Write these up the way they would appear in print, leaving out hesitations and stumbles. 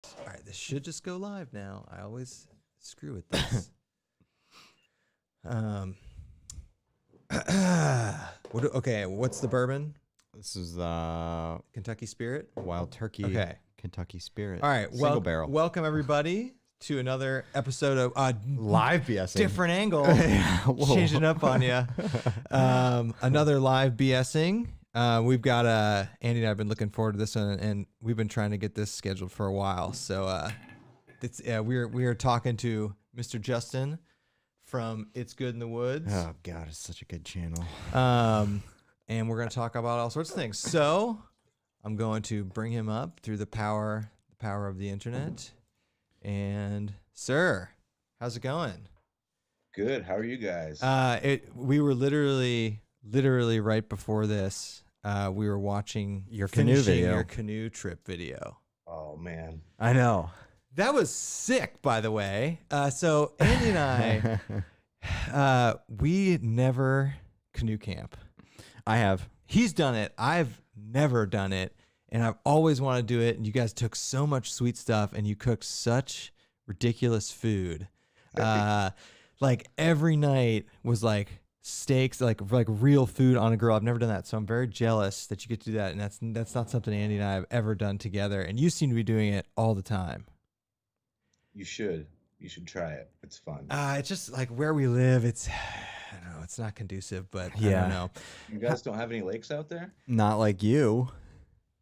All right, this should just go live now. I always screw with this. Okay, what's the bourbon? This is Kentucky Spirit? Wild Turkey Okay. Kentucky Spirit. All right, Single barrel. Welcome everybody to another episode of Live BSing. different angle. Changing up on you. Another live BSing. We've got Andy and I have been looking forward to this one, and we've been trying to get this scheduled for a while. So we are talking to Mr. Justin from It's Good in the Woods. Oh God, it's such a good channel. And we're going to talk about all sorts of things. So I'm going to bring him up through the power of the internet. And sir, how's it going? Good. How are you guys? We were literally right before this. We were watching Your canoe video. your canoe trip video. Oh man. I know. That was sick, by the way. So Andy and I, we never canoe camp. I have. He's done it. I've never done it, and I've always wanted to do it. And you guys took so much sweet stuff, and you cooked such ridiculous food. Like every night was like steaks, like real food on a grill. I've never done that, so I'm very jealous that you get to do that. And that's not something Andy and I have ever done together. And you seem to be doing it all the time. You should try it. It's fun. It's just like where we live. I don't know. It's not conducive, but I Yeah. don't know. You guys don't have any lakes out there? Not like you.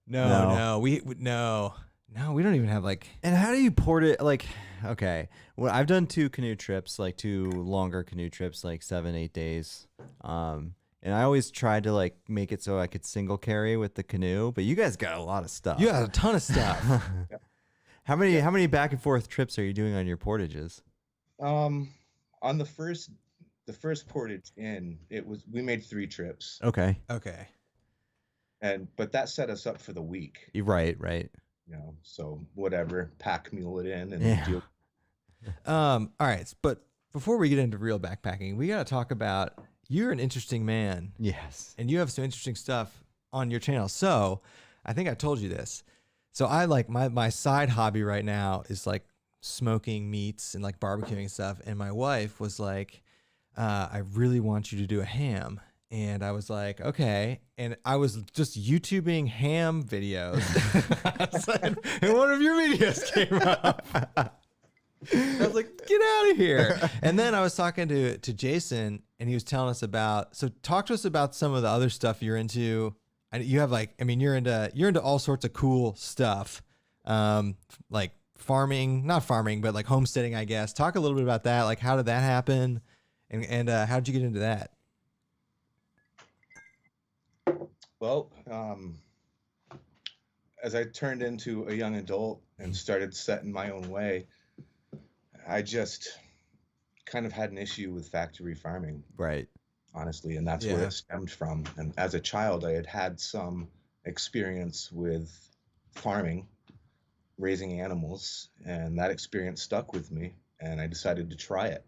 No, we don't even have like. And how do you port it? Like, okay, well, I've done two longer canoe trips, like 7-8 days. And I always tried to like make it so I could single carry with the canoe, but you guys got a lot of stuff. You got a ton of stuff. How many back and forth trips are you doing on your portages? On the first portage in, we made 3 trips, Okay. Okay. but that set us up for the week. Right. So whatever, pack mule it in and Yeah. deal. All right, but before we get into real backpacking, we got to talk about you're an interesting man, Yes. and you have some interesting stuff on your channel. So I think I told you this. So I like my side hobby right now is like smoking meats and like barbecuing and stuff. And my wife was like, I really want you to do a ham. And I was like, okay. And I was just YouTubing ham videos. And one of your videos came up. I was like, get out of here. And then I was talking to Jason, and he was telling us talk to us about some of the other stuff you're into. You have you're into all sorts of cool stuff. Like not farming, but like homesteading, I guess. Talk a little bit about that. Like, how did that happen? And how did you get into that? Well, as I turned into a young adult and started setting my own way, I just kind of had an issue with factory farming. Right. Honestly, and that's where it stemmed from. And as a child, I had some experience with farming, raising animals, and that experience stuck with me, and I decided to try it.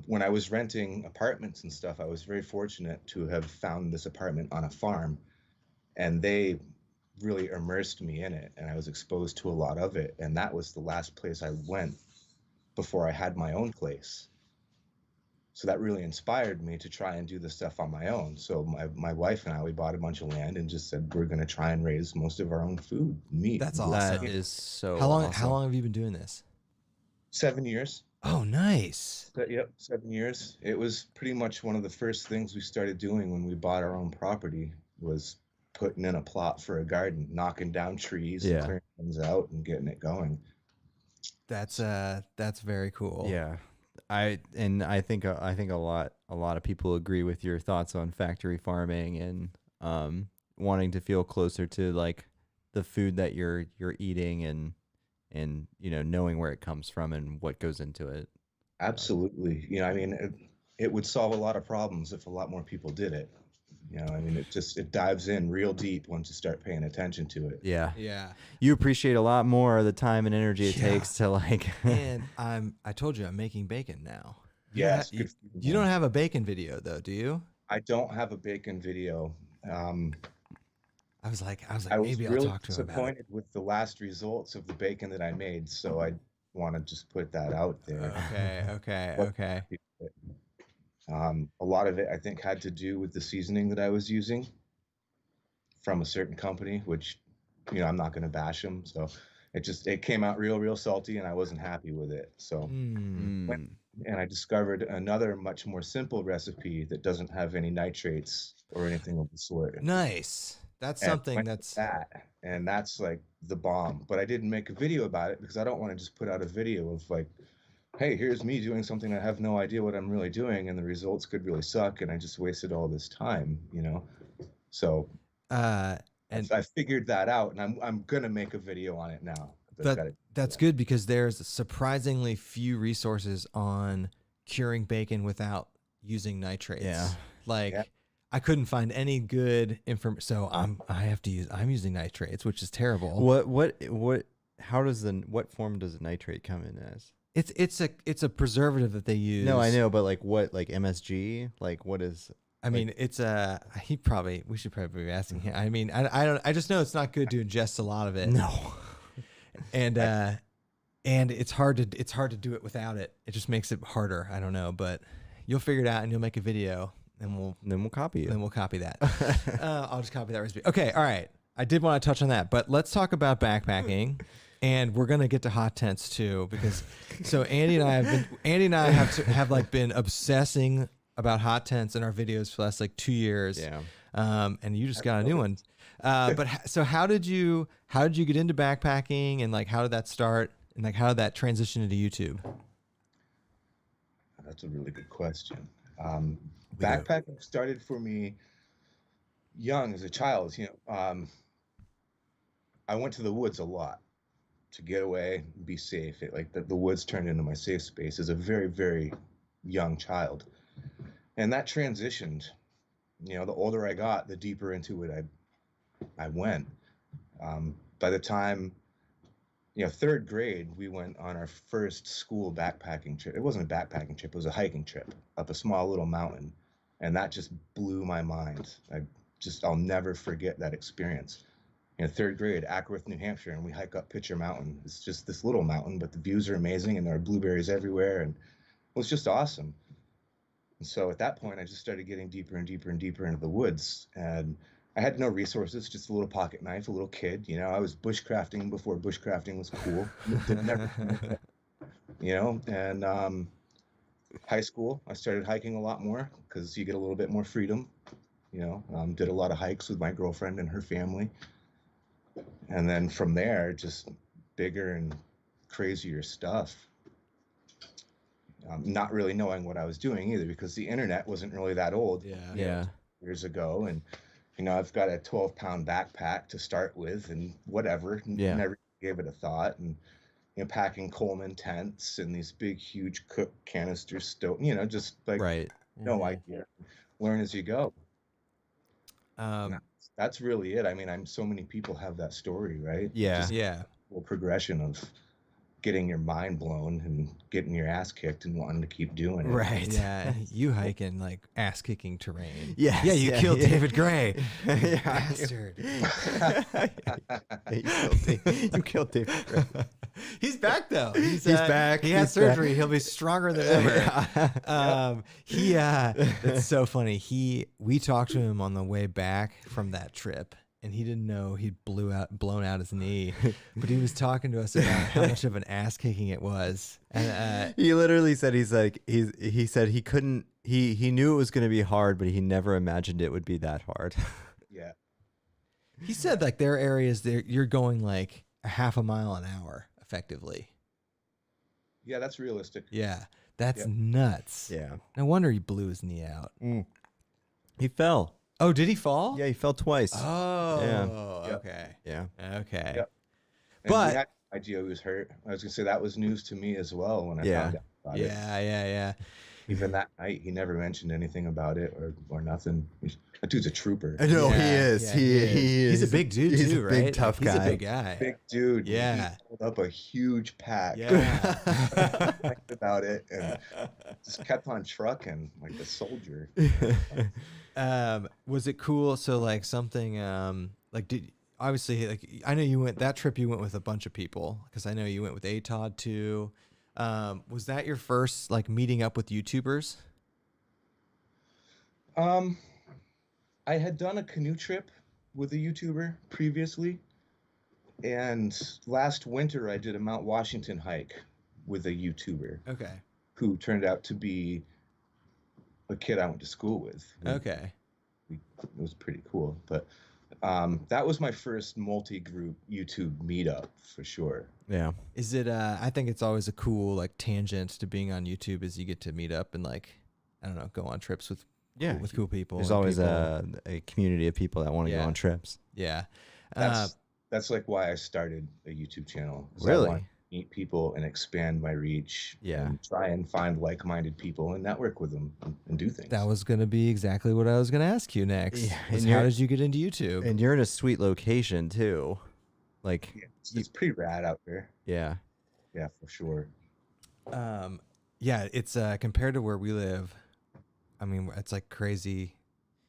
When I was renting apartments and stuff, I was very fortunate to have found this apartment on a farm, and they really immersed me in it, and I was exposed to a lot of it, and that was the last place I went before I had my own place. So that really inspired me to try and do this stuff on my own. So my wife and I, we bought a bunch of land and just said, we're going to try and raise most of our own food, meat. That's awesome. That is so How long have you been doing this? 7 years. Oh, nice. Yep, 7 years. It was pretty much one of the first things we started doing when we bought our own property was putting in a plot for a garden, knocking down trees, and clearing things out and getting it going. That's very cool. Yeah. I think a lot of people agree with your thoughts on factory farming and wanting to feel closer to like the food that you're eating and knowing where it comes from and what goes into it. Absolutely. It would solve a lot of problems if a lot more people did it. It dives in real deep once you start paying attention to it. Yeah. Yeah. You appreciate a lot more of the time and energy it takes to like. And I told you I'm making bacon now. Yes. You don't have a bacon video though, do you? I don't have a bacon video. I was like, I was maybe I'll really talk to him about it. disappointed with the last results of the bacon that I made, so I want to just put that out there. Okay. Wasn't happy with it. A lot of it, I think, had to do with the seasoning that I was using from a certain company, which, I'm not going to bash them. So it came out real salty, and I wasn't happy with it. So went and I discovered another much more simple recipe that doesn't have any nitrates or anything of the sort. Nice. That's And something went with that's and that's like the bomb. But I didn't make a video about it because I don't want to just put out a video of like, hey, here's me doing something I have no idea what I'm really doing, and the results could really suck, and I just wasted all this time, So and I figured that out, and I'm gonna make a video on it now. that's good because there's surprisingly few resources on curing bacon without using nitrates. Yeah. Like Yeah. I couldn't find any good information, so I'm using nitrates, which is terrible. What form does nitrate come in as? It's a preservative that they use. No, I know, but like what, like MSG? Like what is? I mean, it's we should probably be asking him. I mean, I just know it's not good to ingest a lot of it. No. And it's hard to do it without it. It just makes it harder. I don't know, but you'll figure it out and you'll make a video and we'll copy it. Then we'll copy that. I'll just copy that recipe. Okay. All right. I did want to touch on that, but let's talk about backpacking. And we're gonna get to hot tents too, because so Andy and I have like been obsessing about hot tents in our videos for the last like 2 years. Yeah. And you just got a new one. So how did you get into backpacking, and like how did that start, and like how did that transition into YouTube? That's a really good question. Backpacking started for me young as a child. I went to the woods a lot to get away, be safe. The woods turned into my safe space as a very, very young child. And that transitioned. The older I got, the deeper into it I went. By the time, third grade, we went on our first school backpacking trip. It wasn't a backpacking trip, it was a hiking trip up a small little mountain. And that just blew my mind. I'll never forget that experience. Third grade, Ackworth, New Hampshire, and we hike up Pitcher Mountain. It's just this little mountain, but the views are amazing, and there are blueberries everywhere, and it was just awesome. And so at that point, I just started getting deeper and deeper and deeper into the woods, and I had no resources, just a little pocket knife, a little kid. I was bushcrafting before bushcrafting was cool. And high school, I started hiking a lot more because you get a little bit more freedom. Did a lot of hikes with my girlfriend and her family. And then from there, just bigger and crazier stuff. Not really knowing what I was doing either, because the internet wasn't really that old. Yeah. Years ago. And, I've got a 12-pound backpack to start with, and whatever. Yeah. Never gave it a thought. And, packing Coleman tents and these big, huge cook canister stove, just like right. No idea. Learn as you go. That's really it. I mean, so many people have that story, right? Yeah. Just Yeah. a progression of getting your mind blown and getting your ass kicked and wanting to keep doing it. Right. Yeah. You hike in like ass kicking terrain. Yes, Yeah. You killed David Gray. Yeah. Bastard. You killed David Gray. He's back though. He's back. He had He's surgery. He'll be stronger than ever. It's so funny. We talked to him on the way back from that trip, and he didn't know he'd blown out his knee, but he was talking to us about how much of an ass kicking it was. And he literally said he said he couldn't. He knew it was going to be hard, but he never imagined it would be that hard. Yeah. he said like there are areas there you're going like a half a mile an hour effectively. Yeah, that's realistic. Yeah, that's Yep. nuts. Yeah. No wonder he blew his knee out. He fell. Oh, did he fall? Yeah, he fell twice. Oh, Yep. okay. Yeah. Okay. Yep. And But- we had no idea he was hurt. I was gonna say that was news to me as well when I Yeah. found out about it. Yeah. Even that night, he never mentioned anything about it or nothing. That dude's a trooper. I know he Yeah, is. yeah, he is. He's a big dude He's too, a big right? tough He's guy. a big guy. Big dude. Yeah. He pulled up a huge pack. Yeah. Talked about it and just kept on trucking like a soldier. Was it cool? So like something Like, obviously, like, I know you went that trip, you went with a bunch of people, because I know you went with ATOD too. Was that your first like meeting up with YouTubers? Um, I had done a canoe trip with a YouTuber previously, and last winter I did a Mount Washington hike with a YouTuber Okay. who turned out to be a kid I went to school with. Okay. It was pretty cool, but that was my first multi-group YouTube meetup for sure. Yeah. Is it? I think it's always a cool like tangent to being on YouTube, is you get to meet up and like, I don't know, go on trips with cool people. There's and always people. a community of people that want to Yeah. go on trips. Yeah. That's like why I started a YouTube channel. 'Cause I Really? want to meet people and expand my reach. Yeah. And try and find like-minded people and network with them and do things. That was going to be exactly what I was going to ask you next. Yeah, Was and how you're- did you get into YouTube? And you're in a sweet location too. Like, Yeah, it's pretty rad out there. yeah. Yeah, for sure. Yeah, it's compared to where we live, I mean, it's like crazy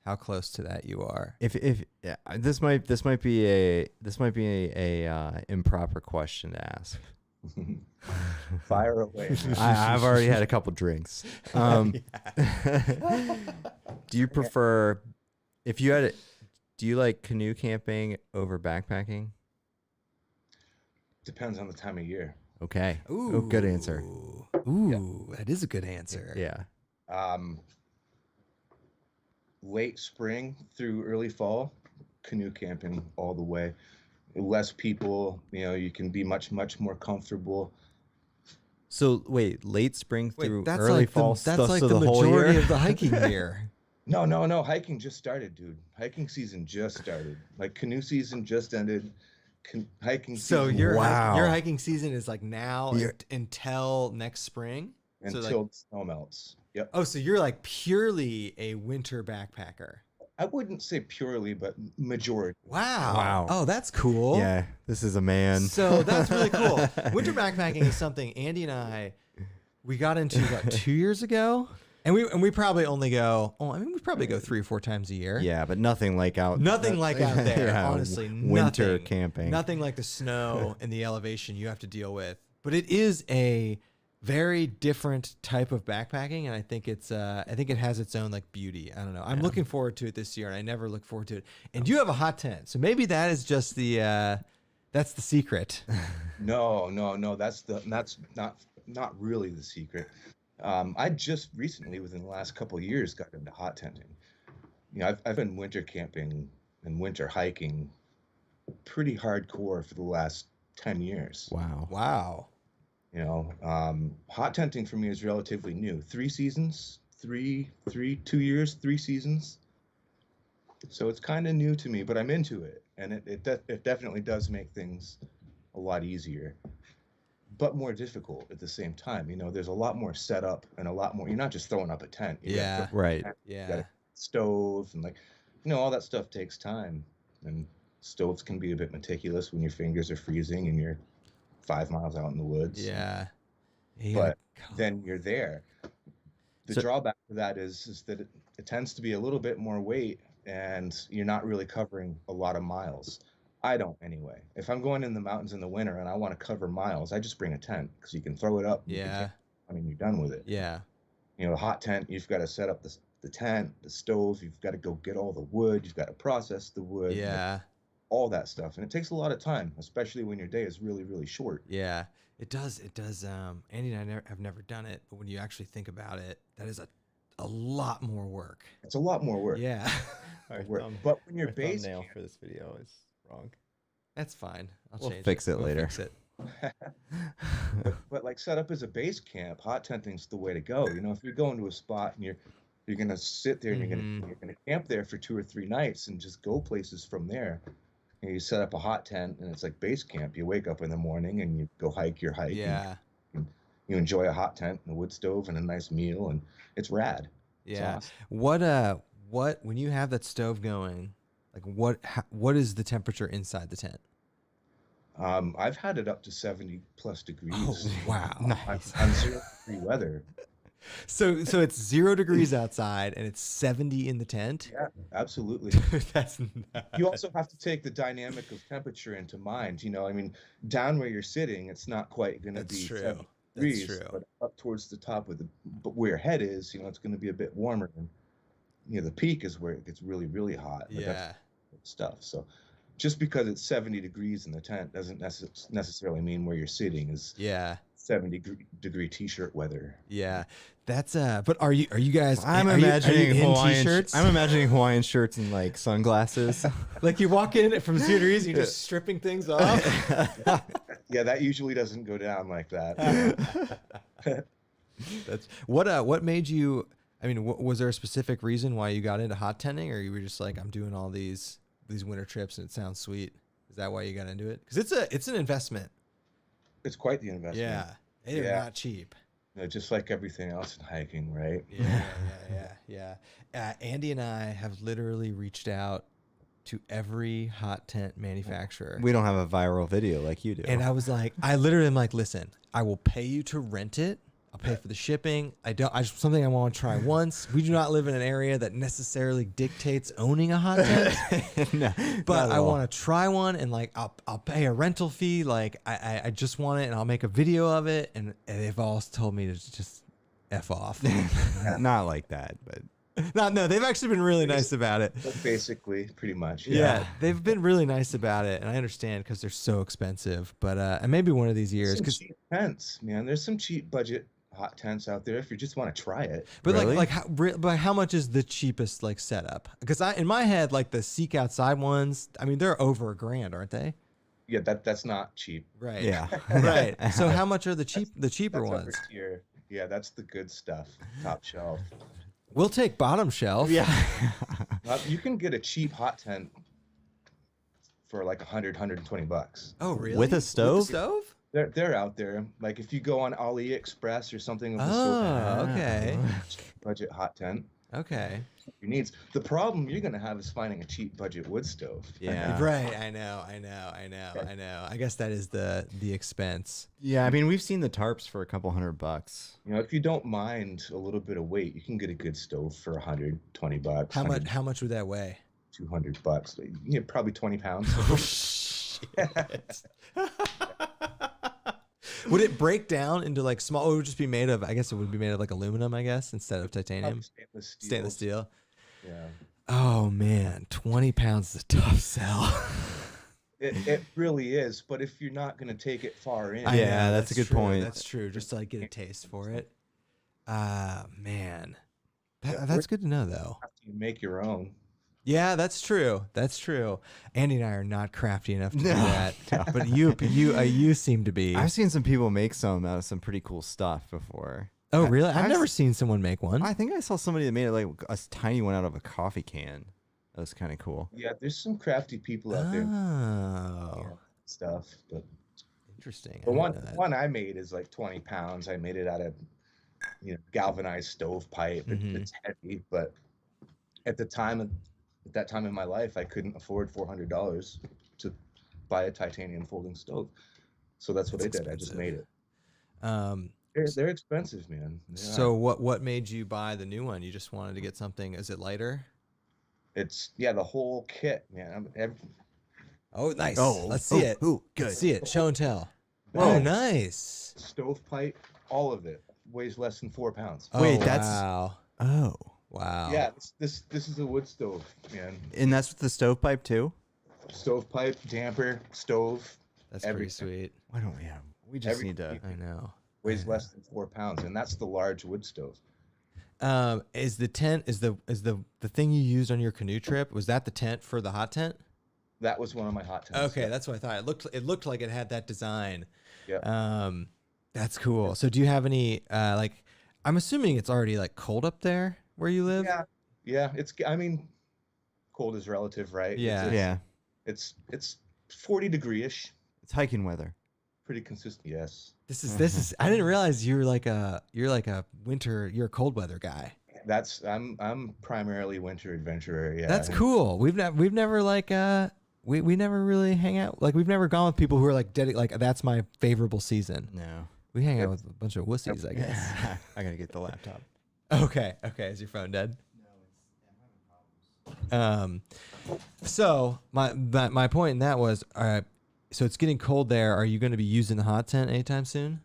how close to that you are. If yeah, this might be a improper question to ask. Fire away. I've already had a couple drinks. Do you prefer, if you had, do you like canoe camping over backpacking? Depends on the time of year. Okay. Oh, good answer. Ooh, that is a good answer. Yeah. Late spring through early fall, canoe camping all the way. Less people, you can be much more comfortable. So wait, late spring Wait, through that's early like fall that's stuff like to the whole majority year? of the hiking year. No. Hiking just started, dude. Hiking season just started. Like canoe season just ended. Hiking So season your Wow. your hiking season is like now You're- until next spring. until So like, the snow melts. Yep. oh, so you're like purely a winter backpacker. I wouldn't say purely, but majority. Wow. Wow. Oh, that's cool. Yeah, this is a man. So that's really cool. Winter backpacking is something Andy and we got into what, 2 years ago, and we probably only go. Oh, I mean, we probably go 3 or 4 times a year. Yeah, but nothing like out. Nothing like out there. Yeah, honestly, winter nothing, camping. Nothing like the snow and the elevation you have to deal with. But it is a very different type of backpacking, and I think it has its own like beauty. I don't know. I'm looking forward to it this year, and I never look forward to it. And you have a hot tent, so maybe that is just that's the secret. No. That's not really the secret. I just recently, within the last couple of years, got into hot tenting. I've been winter camping and winter hiking pretty hardcore for the last 10 years. Wow. Wow. Hot tenting for me is relatively new. 3 seasons, 2 years, 3 seasons. So it's kind of new to me, but I'm into it, and it definitely does make things a lot easier, but more difficult at the same time. There's a lot more setup and a lot more. You're not just throwing up a tent. You gotta Yeah. throw Right. a tent, you Yeah. got a stove, and all that stuff takes time. And stoves can be a bit meticulous when your fingers are freezing and you're 5 miles out in the woods. Yeah. But then you're there. The So- drawback to that is that it tends to be a little bit more weight, and you're not really covering a lot of miles. I don't, anyway. If I'm going in the mountains in the winter and I want to cover miles, I just bring a tent, because you can throw it up. Yeah. You're done with it. Yeah. A hot tent, you've got to set up the tent, the stove. You've got to go get all the wood. You've got to process the wood. Yeah. All that stuff, and it takes a lot of time, especially when your day is really, really short. Yeah. It does. Andy and I have never done it, but when you actually think about it, that is a lot more work. It's a lot more work. Yeah. But when your base thumbnail for this video is wrong. That's fine. We'll change fix it We'll later. Fix it. but like set up as a base camp, hot tenting's the way to go. If you're going to a spot and you're gonna sit there and you're gonna camp there for 2 or 3 nights and just go places from there. You set up a hot tent and it's like base camp. You wake up in the morning and you go hike your hike. Yeah. And you enjoy a hot tent and a wood stove and a nice meal, and it's rad. It's Yeah. awesome. What when you have that stove going, like what is the temperature inside the tent? I've had it up to 70+ degrees. Oh, wow. on 0 degree weather. So it's 0 degrees outside and it's 70 in the tent. Yeah, absolutely. That's nuts. You also have to take the dynamic of temperature into mind. I mean, down where you're sitting, it's not quite going to That's be true. 70 That's degrees, true. but up towards the top but where your head is, it's going to be a bit warmer. And the peak is where it gets really, really hot. But Yeah. that's stuff. So just because it's 70 degrees in the tent doesn't necessarily mean where you're sitting is Yeah. 70-degree t-shirt weather. Yeah. That's but are you guys I'm are you imagining in Hawaiian t-shirts? I'm imagining Hawaiian shirts and like sunglasses. Like you walk in from 0 degrees, you're just stripping things off. Yeah, that usually doesn't go down like that. That's what made you, I mean, was there a specific reason why you got into hot tenting, or you were just like, I'm doing all these winter trips and it sounds sweet? Is that why you got into it? Because it's an investment. It's quite the investment. Yeah. They're Yeah. not cheap. Just like everything else in hiking, right? Yeah. Andy and I have literally reached out to every hot tent manufacturer. We don't have a viral video like you do. And I was like, I literally am like, listen, I will pay you to rent it. I'll pay for the shipping. Something I want to try once. We do not live in an area that necessarily dictates owning a hot tent. No, But not at I all. want to try one, and like I'll pay a rental fee. Like I just want it, and I'll make a video of it. And they've all told me to just F off. Not like that, but No, they've actually been really nice about it. Basically, pretty much. Yeah, they've been really nice about it, and I understand because they're so expensive. But and maybe one of these years, Some because cheap tents, man. There's some cheap budget hot tents out there if you just want to try it. but Really? but how much is the cheapest like setup? Because in my head, like the Seek Outside ones, I mean they're over $1,000, aren't they? Yeah, that's not cheap. Right. yeah. Right. So how much are the cheaper That's ones? over tier. Yeah, that's the good stuff. Top shelf. We'll take bottom shelf. Yeah. You can get a cheap hot tent for like $120. Oh, really? With a With stove? the stove? They're out there. Like if you go on AliExpress or something of the Oh, okay. sort, budget hot tent, Okay. your needs. The problem you're gonna have is finding a cheap budget wood stove. Yeah. Right. I know. I guess that is the expense. Yeah, I mean, we've seen the tarps for a couple $100. If you don't mind a little bit of weight, you can get a good stove for $120. How much would that weigh? $200. Probably 20 pounds. Oh, shit. Would it break down into like small? It would just be made of. I guess it would be made of like aluminum. I guess instead of titanium, Stainless steel. stainless steel. Yeah. Oh man, 20 pounds is a tough sell. It really is, but if you're not going to take it far in, Yeah, know, that's a good true, point. That's true. Just to like get a taste for it. Man, that's good to know though. you make your own. Yeah, that's true. That's true. Andy and I are not crafty enough to do No, that, but you seem to be. I've seen some people make some out of some pretty cool stuff before. Oh, really? I've I've never s- seen someone make one. I think I saw somebody that made it like a tiny one out of a coffee can. That was kind of cool. Yeah, there's some crafty people out there. Oh, Yeah, stuff, but interesting. the I one didn't know that. one I made is like 20 pounds. I made it out of galvanized stovepipe. Mhm. It's heavy, but at that time in my life, I couldn't afford $400 to buy a titanium folding stove. So that's what That's I did. I just made it. Um, They're expensive, man. They are. so what made you buy the new one? You just wanted to get something. Is it lighter? it's the whole kit, man. Oh, nice. Oh, let's see it. Ooh, good. Let's see it. Show and tell. Whoa. Oh, nice. Stovepipe, all of it weighs less than 4 pounds. Oh, Wait, that's- wow. Oh, Wow. Yeah, this is a wood stove, man. and that's with the stovepipe too. Stovepipe, damper, stove, That's pretty everything. sweet. Why don't we have? We just need to. Everything. I know. weighs less than 4 pounds, and that's the large wood stove. Is the tent the thing you used on your canoe trip? Was that the tent for the hot tent? That was one of my hot tents. Okay, that's what I thought. It looked like it had that design. Yeah. That's cool. So do you have any like? I'm assuming it's already like cold up there where you live. Yeah. I mean, cold is relative, right? Yeah. Yeah, It's 40 degree-ish, it's hiking weather. pretty consistent. Yes. This is. I didn't realize you're like a you're a cold weather guy. I'm primarily winter adventurer. Yeah. That's cool. We've never like we never really hang out. Like we've never gone with people who are like that's my favorable season. No. We hang out It's- with a bunch of wussies, I guess. I gotta get the laptop. Okay. Is your phone dead? So my point in that was, all right. So it's getting cold there. Are you going to be using the hot tent anytime soon?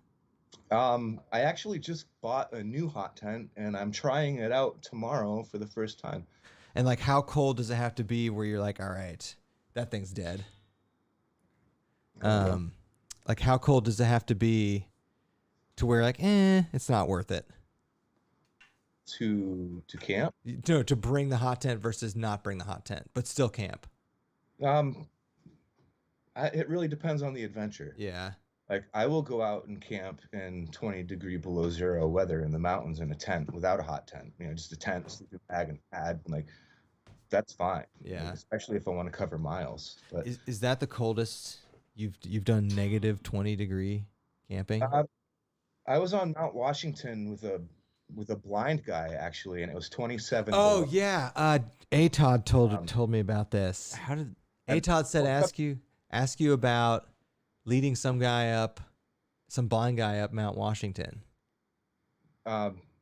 I actually just bought a new hot tent, and I'm trying it out tomorrow for the first time. And like, how cold does it have to be where you're like, all right, that thing's dead? Like, how cold does it have to be to where like, it's not worth it? To camp. No, to bring the hot tent versus not bring the hot tent, but still camp. It really depends on the adventure. Yeah. Like, I will go out and camp in 20-degree below zero weather in the mountains in a tent without a hot tent. Just a tent, sleeping bag, and pad. Like, that's fine. Yeah. Like, especially if I want to cover miles. But Is that the coldest you've done negative 20-degree camping? I was on Mount Washington with a blind guy actually, and it was 27. Oh below. yeah. Todd told me about this. How did Todd said ask you about leading some blind guy up Mount Washington.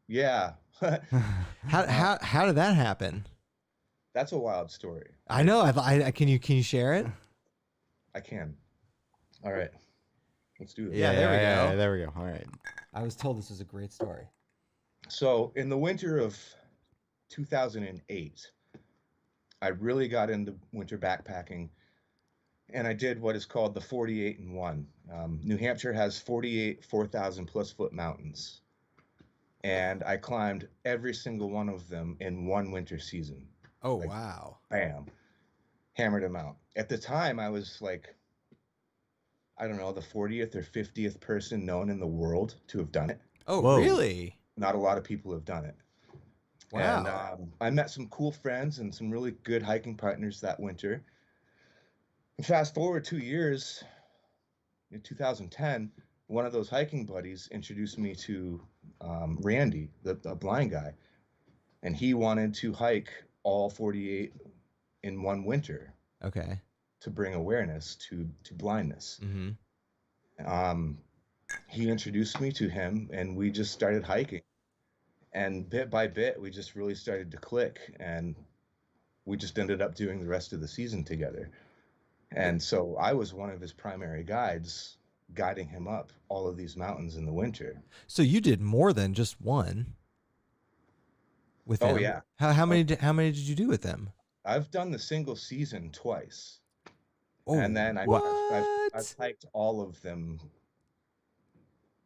Yeah. How did that happen? That's a wild story. I know. I can you share it? I can. All right. Let's do this. Yeah, there we go. There we go. All right. I was told this was a great story. So in the winter of 2008, I really got into winter backpacking, and I did what is called the 48 in 1. New Hampshire has 48 4,000 plus foot mountains, and I climbed every single one of them in one winter season. Oh, wow. Bam. Hammered them out. At the time, I was like, I don't know, the 40th or 50th person known in the world to have done it. Oh, Whoa. really? Not a lot of people have done it. Wow. And I met some cool friends and some really good hiking partners that winter. And fast forward 2 years, in 2010, one of those hiking buddies introduced me to Randy, the blind guy. And he wanted to hike all 48 in one winter Okay. to bring awareness to blindness. Mm-hmm. He introduced me to him, and we just started hiking. And bit by bit, we just really started to click, and we just ended up doing the rest of the season together. And so I was one of his primary guides, guiding him up all of these mountains in the winter. So you did more than just one with him. Oh, yeah. How many did you do with them? I've done the single season twice. Oh, And then I've what? hiked all of them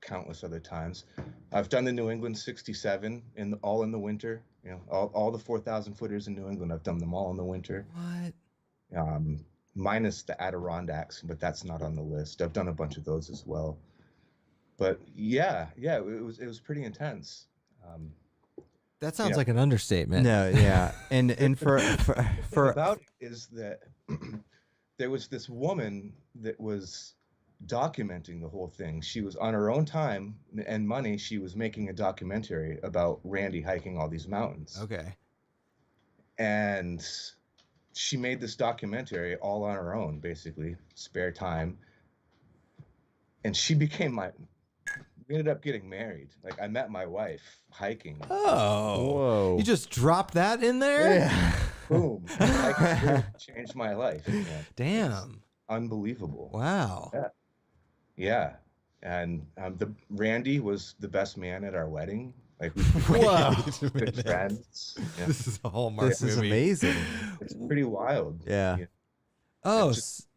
countless other times. I've done the New England 67 all in the winter. All the 4,000 footers in New England. I've done them all in the winter. What? Minus the Adirondacks, but that's not on the list. I've done a bunch of those as well. But yeah, it was pretty intense. That sounds like an understatement. No, yeah, and for about it is that there was this woman that was documenting the whole thing. She was on her own time and money. She was making a documentary about Randy hiking all these mountains. Okay. And she made this documentary all on her own, basically, spare time. And she became we ended up getting married. Like, I met my wife hiking. Oh. Whoa. You just dropped that in there? Yeah. Boom. Hiking really changed my life. Man. Damn. Unbelievable. Wow. Yeah. And Randy was the best man at our wedding. Like, we Whoa. good friends. Yeah. This is a Hallmark This is movie. amazing. It's pretty wild. Yeah. Oh, Just-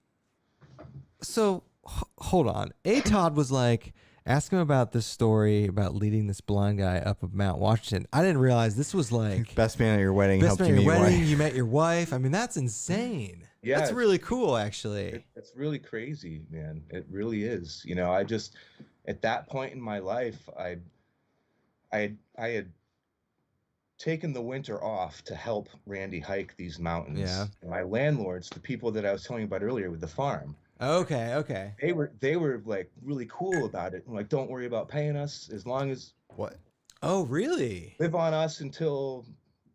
so hold on. Todd was like, ask him about this story about leading this blind guy up of Mount Washington. I didn't realize this was like Best man at your wedding. best helped man at you your meet wedding. wife. You met your wife. I mean, that's insane. Yeah, That's it's- really cool, actually. It's really crazy, man. It really is. I just, at that point in my life, I had taken the winter off to help Randy hike these mountains. Yeah. And my landlords, the people that I was telling you about earlier with the farm, Okay. they were like really cool about it. Like, don't worry about paying us as long as What? Oh, really? live on us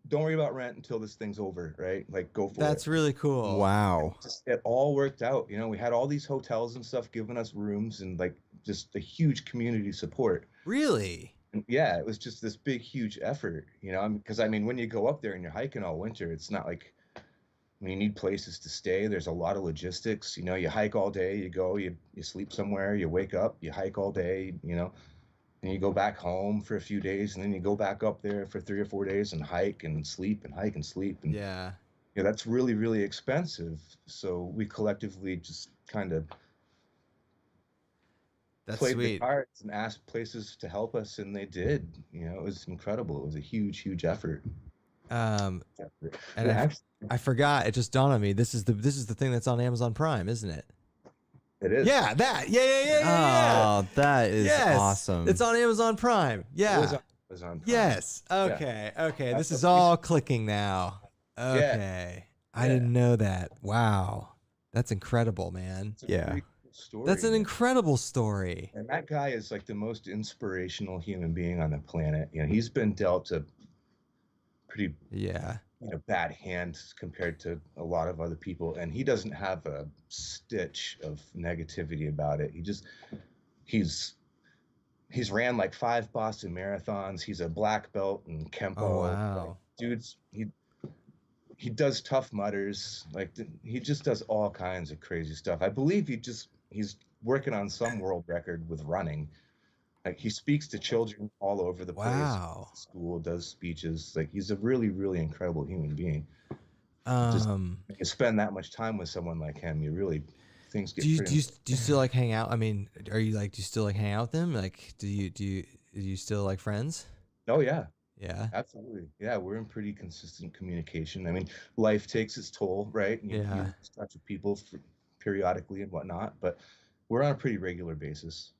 don't worry about rent until this thing's over, right? Like, go for it. That's really cool. Wow. It all worked out. We had all these hotels and stuff giving us rooms and like just a huge community support. Really? And yeah, it was just this big, huge effort, you know, because I mean, when you go up there and you're hiking all winter, it's not like when you need places to stay, there's a lot of logistics. You know, you hike all day, you go, you sleep somewhere, you wake up, you hike all day, you know, and you go back home for a few days, and then you go back up there for 3 or 4 days and hike and sleep and hike and sleep. And Yeah. yeah, that's really, really expensive. So we collectively just kind of That's played the sweet. cards and asked places to help us, and they did. You know, it was incredible. It was a huge, huge effort. And And actually, I forgot. It just dawned on me. This is the thing that's on Amazon Prime, isn't it? it is. Yeah, that. Yeah. Oh, that is Yes, awesome. it's on Amazon Prime. It Yeah. was on Prime. Yes. Okay. Okay. That's This is a- all clicking now. Okay. I Yeah. didn't know that. Wow. That's incredible, man. It's a Yeah. really cool story. That's an incredible story. And that guy is like the most inspirational human being on the planet. You know, he's been dealt a pretty, Yeah. you know, bad hand compared to a lot of other people, and he doesn't have a stitch of negativity about it. He's ran like 5 Boston marathons. He's a black belt in Kempo. Oh, wow. Dude's he does Tough Mudders. Like he just does all kinds of crazy stuff. I believe he's working on some world record with running. Like he speaks to children all over the Wow. place. School, does speeches. Like he's a really, really incredible human being. When you spend that much time with someone like him, you really things get. do you pretty still like hang out? I mean, do you still like hang out with them? Like, do you still like friends? Oh yeah, Yeah. absolutely. Yeah, we're in pretty consistent communication. I mean, life takes its toll, right? You Yeah. lose touch with people periodically and whatnot, but we're on a pretty regular basis.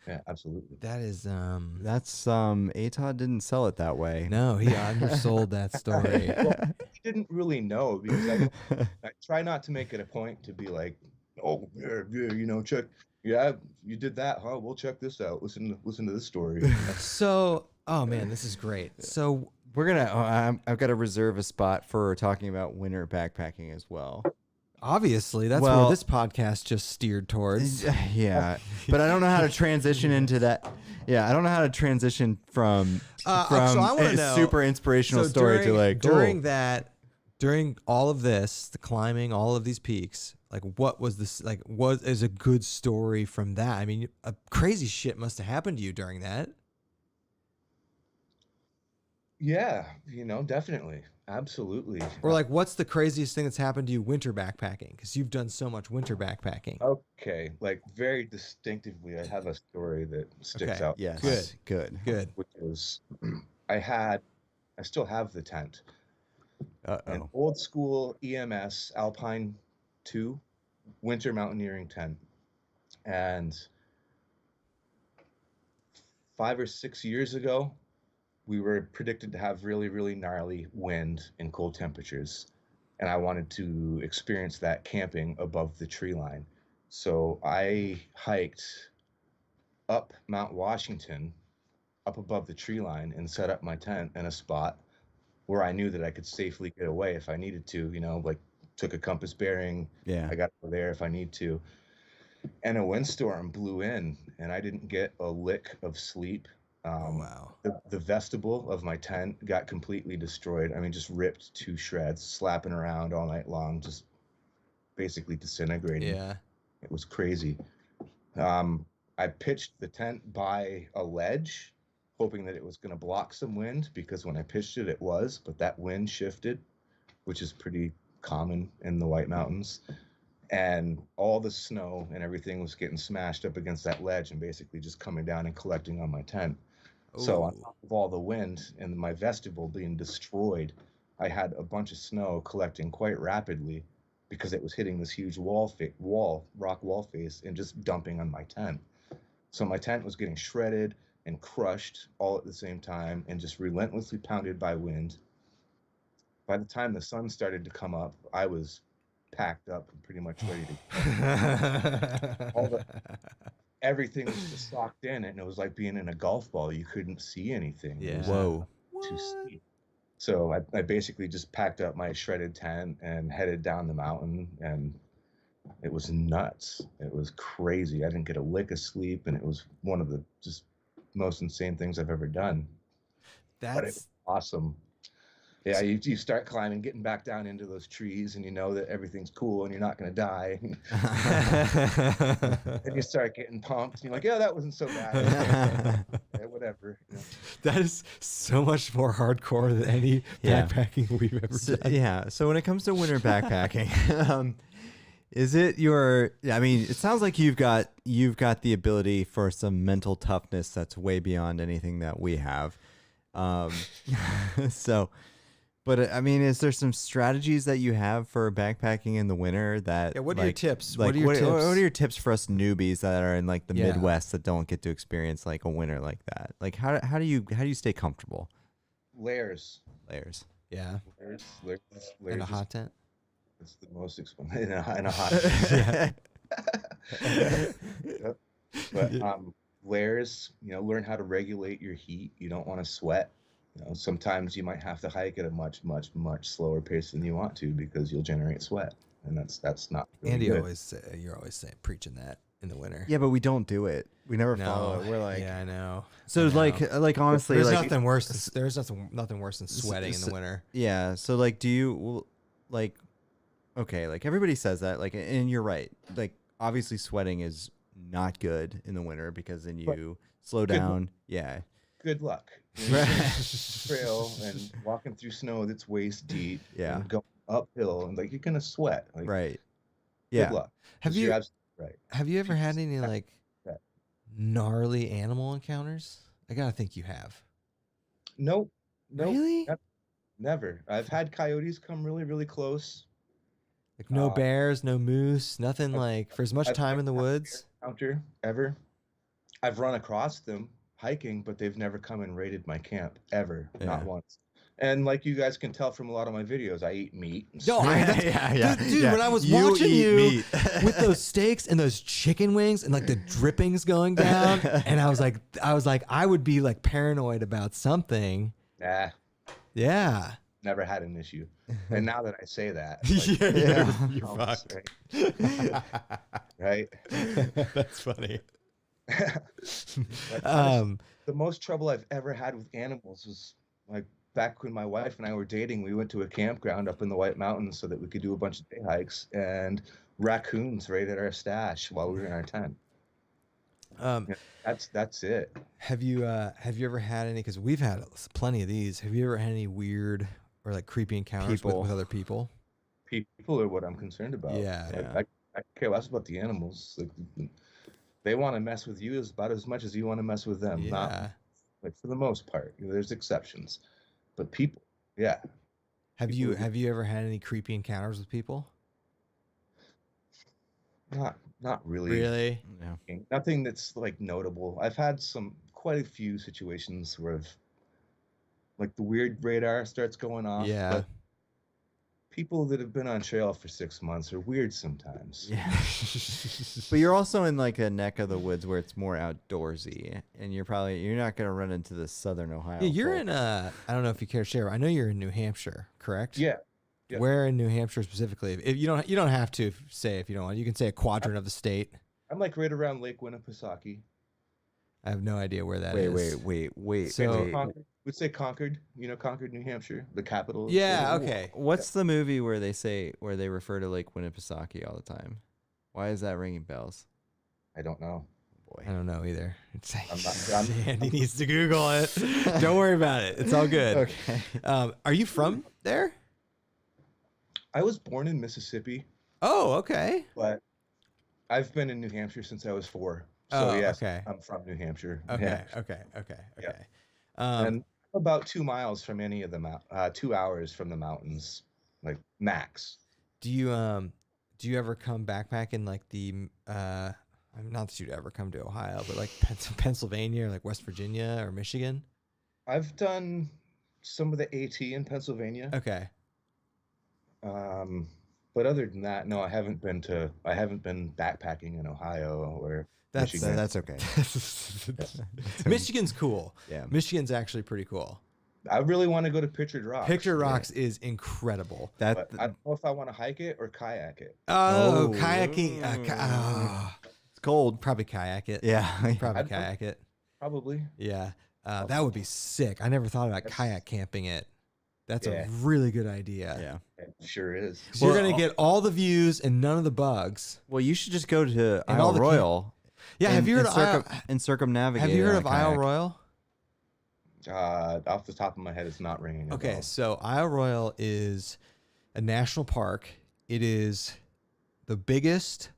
Yeah, absolutely. That is That's Atod didn't sell it that way. no, he undersold that story. Well, he didn't really know because I try not to make it a point to be like, oh yeah, you know, check, yeah, you did that, huh? We'll check this out. Listen to this story. So, oh man, this is great. So, We're gonna. I've got to reserve a spot for talking about winter backpacking as well. obviously, that's Well- where this podcast just steered towards. Yeah, but I don't know how to transition into that. Yeah, I don't know how to transition from so I wanna a know- super inspirational story to like during all of this, the climbing, all of these peaks, like what was this like? What is a good story from that? I mean, a crazy shit must have happened to you during that. Yeah, you know, definitely, absolutely. Or like, what's the craziest thing that's happened to you winter backpacking? Because you've done so much winter backpacking. Okay, like very distinctively, I have a story that sticks Okay, out. Yes, good. Good. Which is, I still have the tent, an Oh. old school EMS Alpine 2 winter mountaineering tent, and 5 or 6 years ago, we were predicted to have really, really gnarly wind and cold temperatures. And I wanted to experience that camping above the tree line. So I hiked up Mount Washington, up above the tree line, and set up my tent in a spot where I knew that I could safely get away if I needed to, you know, like took a compass bearing. Yeah. I got over there if I need to. And a windstorm blew in, and I didn't get a lick of sleep. Oh wow. The vestibule of my tent got completely destroyed. I mean, just ripped to shreds, slapping around all night long, just basically disintegrating. Yeah. It was crazy. I pitched the tent by a ledge, hoping that it was going to block some wind, because when I pitched it, it was, but that wind shifted, which is pretty common in the White Mountains. And all the snow and everything was getting smashed up against that ledge and basically just coming down and collecting on my tent. So on Ooh. top of all the wind and my vestibule being destroyed, I had a bunch of snow collecting quite rapidly because it was hitting this huge rock wall face, and just dumping on my tent. So my tent was getting shredded and crushed all at the same time, and just relentlessly pounded by wind. By the time the sun started to come up, I was packed up and pretty much ready to everything was just socked in, and it was like being in a golf ball. You couldn't see anything. It was Yeah. Whoa. too steep. So I basically just packed up my shredded tent and headed down the mountain, and It was nuts. It was crazy. I didn't get a lick of sleep, and it was one of the just most insane things I've ever done. But it was That's awesome. Yeah, you start climbing, getting back down into those trees, and you know that everything's cool and you're not going to die. And you start getting pumped, and you're like, yeah, that wasn't so bad. Yeah, whatever. You know. that is so much more hardcore than any Yeah. backpacking we've ever So, done. yeah. So when it comes to winter backpacking, is it your? I mean, it sounds like you've got the ability for some mental toughness that's way beyond anything that we have. So, but I mean, is there some strategies that you have for backpacking in the winter that? Yeah, what are your tips? Like, What are your tips? What are your tips for us newbies that are in like the Yeah. Midwest that don't get to experience like a winter like that? Like, how do you stay comfortable? Layers. Layers. Yeah, Layers and a is- hot tent. It's the most expensive in a hot. Yep. But layers, learn how to regulate your heat. You don't want to sweat. Sometimes you might have to hike at a much, much, much slower pace than you want to because you'll generate sweat, and that's not really Andy good. you're always saying preaching that in the winter. Yeah, but we don't do it. We never No, follow it. We're like, yeah, I know. so I know. like honestly, There's like, nothing worse. There's nothing worse than sweating in the winter. yeah. So like, do you like, okay, like everybody says that, like, and you're right. Like, obviously, sweating is not good in the winter because then you slow Good luck. down. Yeah. Good luck. Trail and walking through snow that's waist deep. Yeah. And going uphill and like you're gonna sweat. Like, Right. Good Yeah. luck. Have 'Cause you you're absolutely right. have you ever had any like Yeah. gnarly animal encounters? I gotta think you have. Nope. Really? Never. I've had coyotes come really, really close. Like no Uh, bears, no moose, nothing like for as much I've time in the never had a woods. bear encounter ever. I've run across them hiking, but they've never come and raided my camp ever, not Yeah. once. And like you guys can tell from a lot of my videos, I eat meat. No, Dude, when I was watching eat you meat. with those steaks and those chicken wings and like the drippings going down, and I was like, I would be like paranoid about something. Nah, Yeah. never had an issue. And now that I say that, Yeah, you're fucked. Right? That's funny. But the most trouble I've ever had with animals was like back when my wife and I were dating. We went to a campground up in the White Mountains so that we could do a bunch of day hikes, and raccoons raided our stash while we were in our tent. That's it. Have you ever had any? Because we've had plenty of these. Have you ever had any weird or like creepy encounters with other people? People are what I'm concerned about. Yeah. Like, I care less about the animals. Like, they want to mess with you about as much as you want to mess with them. Yeah. Not like for the most part. There's exceptions, but people, yeah. Have you ever had any creepy encounters with people? Not really. Really? Yeah. Nothing that's like notable. I've had quite a few situations where like the weird radar starts going off. Yeah. But people that have been on trail for 6 months are weird sometimes. Yeah. But you're also in like a neck of the woods where it's more outdoorsy, and you're not gonna run into the southern Ohio. Yeah, you're folk. in I don't know if you care to share. I know you're in New Hampshire, correct? Yeah. Yeah. Where in New Hampshire specifically? If you don't have to say if you don't want. You can say a quadrant of the state. I'm like right around Lake Winnipesaukee. I have no idea where that is. Wait. So- Concord. We'd say Concord. Concord, New Hampshire, the capital. of Yeah. the- Okay. What's the movie where they refer to Lake Winnipesaukee all the time? Why is that ringing bells? I don't know. Boy. I don't know either. It's I'm not- Andy needs to Google it. Don't worry about it. It's all good. Okay. Are you from there? I was born in Mississippi, Oh, okay. but I've been in New Hampshire since I was 4. So Oh, yes, okay. I'm from New Hampshire. Okay. Yeah. Okay. Yeah. Um, And about 2 miles from any of the 2 hours from the mountains, like max. do you ever come backpacking like the not that you'd ever come to Ohio, but like Pennsylvania or like West Virginia or Michigan? I've done some of the AT in Pennsylvania. Okay. But other than that, no, I haven't been backpacking in Ohio or That's Michigan. That's okay. Michigan's cool. Yeah. Michigan's actually pretty cool. I really want to go to Pictured Rocks. Pictured Rocks is incredible. But I don't know if I want to hike it or kayak it. Oh, Oh. kayaking. It's cold. Probably kayak it. Yeah. Probably I'd- kayak it. Probably. Yeah. That would be sick. I never thought about kayak camping it. That's a really good idea. Yeah. It sure is. So you're going to get all the views and none of the bugs. Well, you should just go to And all Isle the Royal. Yeah. Have you heard of and circumnavigate? Have you heard on of a Isle kayak. Royal? Off the top of my head, it's not ringing a Okay, bell. so Isle Royal is a national park. It is the biggest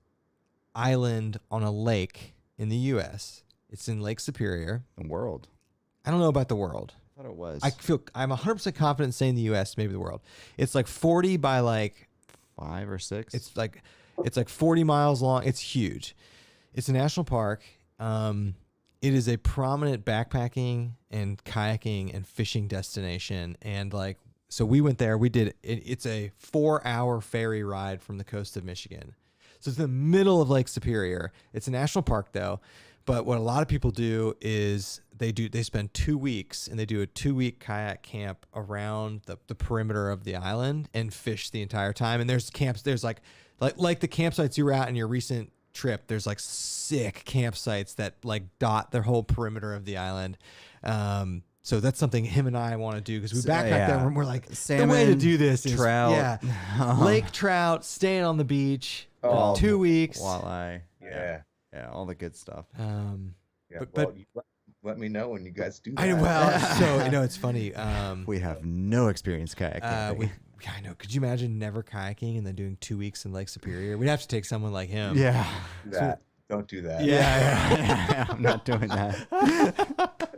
island on a lake in the U.S. It's in Lake Superior. The world. I don't know about the world. I thought it was. I'm 100% confident saying the U.S., maybe the world. It's like 40 by like 5 or 6. it's like 40 miles long. It's huge. It's a national park. It is a prominent backpacking and kayaking and fishing destination. And like, so we went there, we did it. It's a 4-hour ferry ride from the coast of Michigan. So it's in the middle of Lake Superior. It's a national park though. But what a lot of people do is they spend 2 weeks and they do a 2-week kayak camp around the perimeter of the island and fish the entire time. And there's camps, there's like the campsites you were at in your recent trip, there's like sick campsites that like dot their whole perimeter of the island. So that's something him and I want to do because we backpack there and we're like, Salmon, the way to do this is trout. lake trout, staying on the beach, Oh, 2 weeks. Walleye. Yeah. Yeah, all the good stuff. Yeah. But- Well, you let me know when you guys do that. So you know it's funny. We have no experience kayaking. I know. Could you imagine never kayaking and then doing 2 weeks in Lake Superior? We'd have to take someone like him. yeah. Do that. Don't do that. Yeah. I'm not doing that.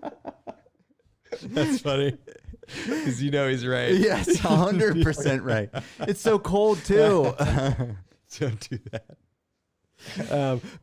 That's funny. Because you know he's right. Yes, 100% right. It's so cold too. Don't do that.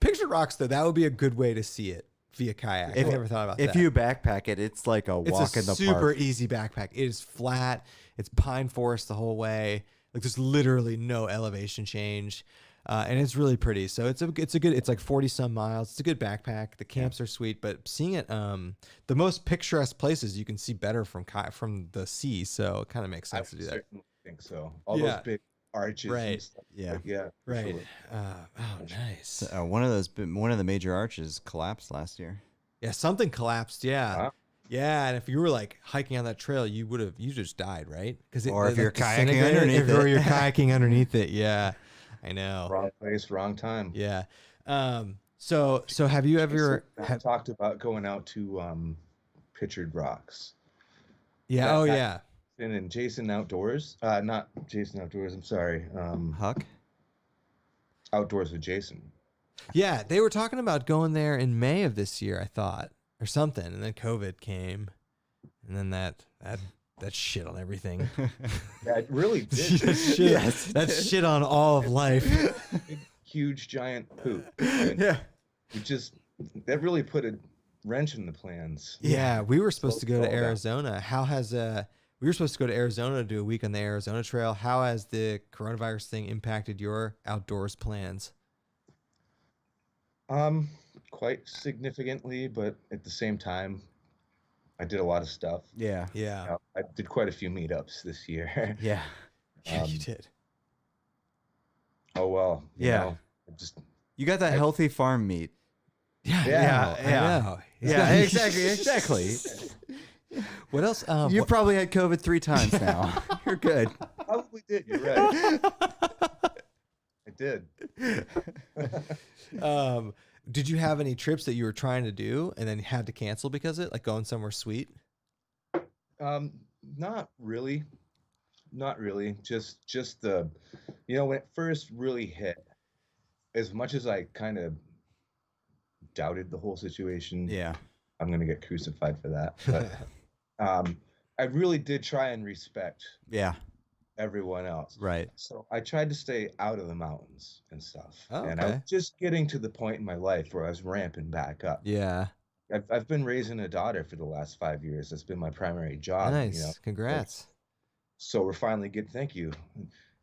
Pictured Rocks, though, that would be a good way to see it via kayak. I've never thought about that. If you backpack it, it's like a walk It's a in the super park. easy backpack. It is flat. It's pine forest the whole way. Like there's literally no elevation change, and it's really pretty. So it's like 40 some miles. It's a good backpack. The camps are sweet, but seeing it, the most picturesque places you can see better from the sea. So it kind of makes I sense to do that. certainly think so. All Yeah. those big arches. Right. And stuff. Yeah. Yeah. for Right. sure. Nice. One of the major arches collapsed last year. Yeah, something collapsed. Yeah. Wow. Yeah, and if you were like hiking on that trail, you just died, right? Because Or if you're kayaking underneath or it. you're kayaking underneath it. Yeah, I know. Wrong place, wrong time. Yeah. So have you ever? I talked about going out to Pictured Rocks. Yeah. that- Oh that- yeah. And in Jason Outdoors, not Jason Outdoors. I'm sorry. Huck? Outdoors with Jason. Yeah, they were talking about going there in May of this year, I thought, or something, and then COVID came, and then that shit on everything. Yeah, it really did. That shit on all of life. Big, huge giant poop. And Yeah. that really put a wrench in the plans. Yeah, we were supposed to go to Slow down. Arizona. How has we were supposed to go to Arizona to do a week on the Arizona Trail. How has the coronavirus thing impacted your outdoors plans? Quite significantly, but at the same time, I did a lot of stuff. Yeah. Yeah. I did quite a few meetups this year. Yeah. Yeah, you Um, did. Oh well. you Yeah. know, I just You got that healthy farm meat. Yeah, yeah, I know. Yeah, exactly. What else? You've probably had COVID 3 times now. You're good. probably did. You're right. I did. Did you have any trips that you were trying to do and then had to cancel because of it, like going somewhere sweet? Not really. Not really. Just the, when it first really hit, as much as I kind of doubted the whole situation, Yeah. I'm gonna get crucified for that. But I really did try and respect Yeah. everyone else. Right. So I tried to stay out of the mountains and stuff. Oh, And I okay. was just getting to the point in my life where I was ramping back up. Yeah. I've been raising a daughter for the last 5 years. That's been my primary job. Nice. Congrats. So we're finally thank you.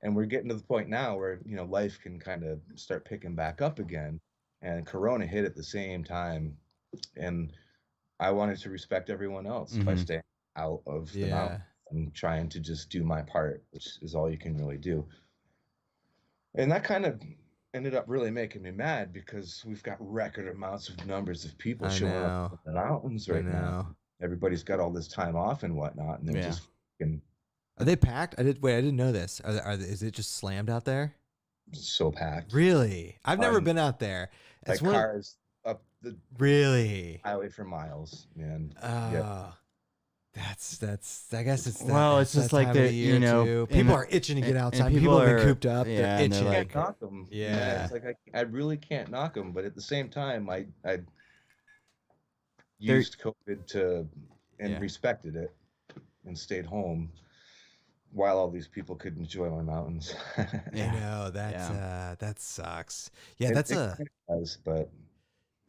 And we're getting to the point now where, life can kind of start picking back up again. And Corona hit at the same time. And I wanted to respect everyone else by Mhm. staying out of the Yeah. mountain and trying to just do my part, which is all you can really do. And that kind of ended up really making me mad because we've got record amounts of numbers of people I showing up know. in the mountains I right now. know. Everybody's got all this time off and whatnot, and they're Yeah. just fucking Are they packed? I didn't know this. Is it just slammed out there? so packed. Really? I've never been out there. Like It's one of- cars up the really. highway for miles, man. Oh, that's. I guess it's that, Well, it's that just like time of the, year you know, too. and People the- are itching to get and outside. people People have been are- cooped up. yeah, They're and they're itching. Can't knock them. Yeah. It's like I really can't knock them, but at the same time, I They're- used COVID to and Yeah. respected it and stayed home while all these people could enjoy my mountains. Yeah. I know that's that sucks. Yeah, It- that's it a. kinda does, but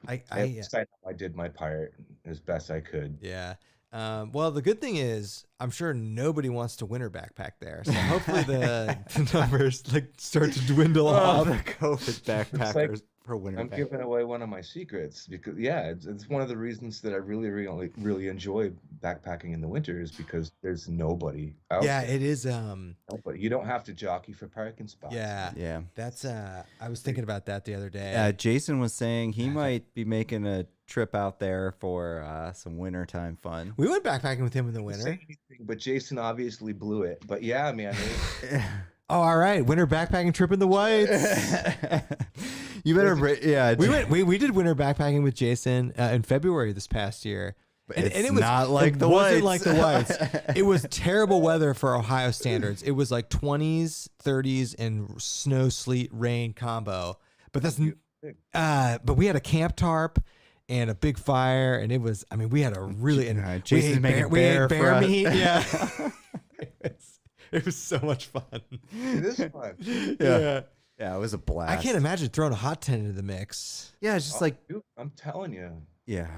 I at least I did my part as best I could. yeah. Well, the good thing is, I'm sure nobody wants to winter backpack there. So hopefully the numbers like start to dwindle Oh, off. the COVID backpackers for winter. I'm giving away one of my secrets because it's one of the reasons that I really enjoy backpacking in the winter is because there's nobody out Yeah, there. it is. But you don't have to jockey for parking spots. Yeah, Yeah. that's. I was thinking about that the other day. Jason was saying he might be making a trip out there for some wintertime fun. We went backpacking with him in the Didn't say winter. anything, but Jason obviously blew it. But yeah, man, Oh, all right, winter backpacking trip in the whites. You better, yeah. We did winter backpacking with Jason in February this past year. And It's it was not like it the wasn't whites. like the whites. It was terrible weather for Ohio standards. It was like 20s, 30s, and snow, sleet, rain combo. But but we had a camp tarp and a big fire, and it was. I mean, we had a really and Jason's making we ate bear bear for us. meat. Yeah, it was so much fun. it is fun. Yeah. Yeah, it was a blast. I can't imagine throwing a hot tent into the mix. Yeah, it's just Oh, like, dude, I'm telling you. yeah.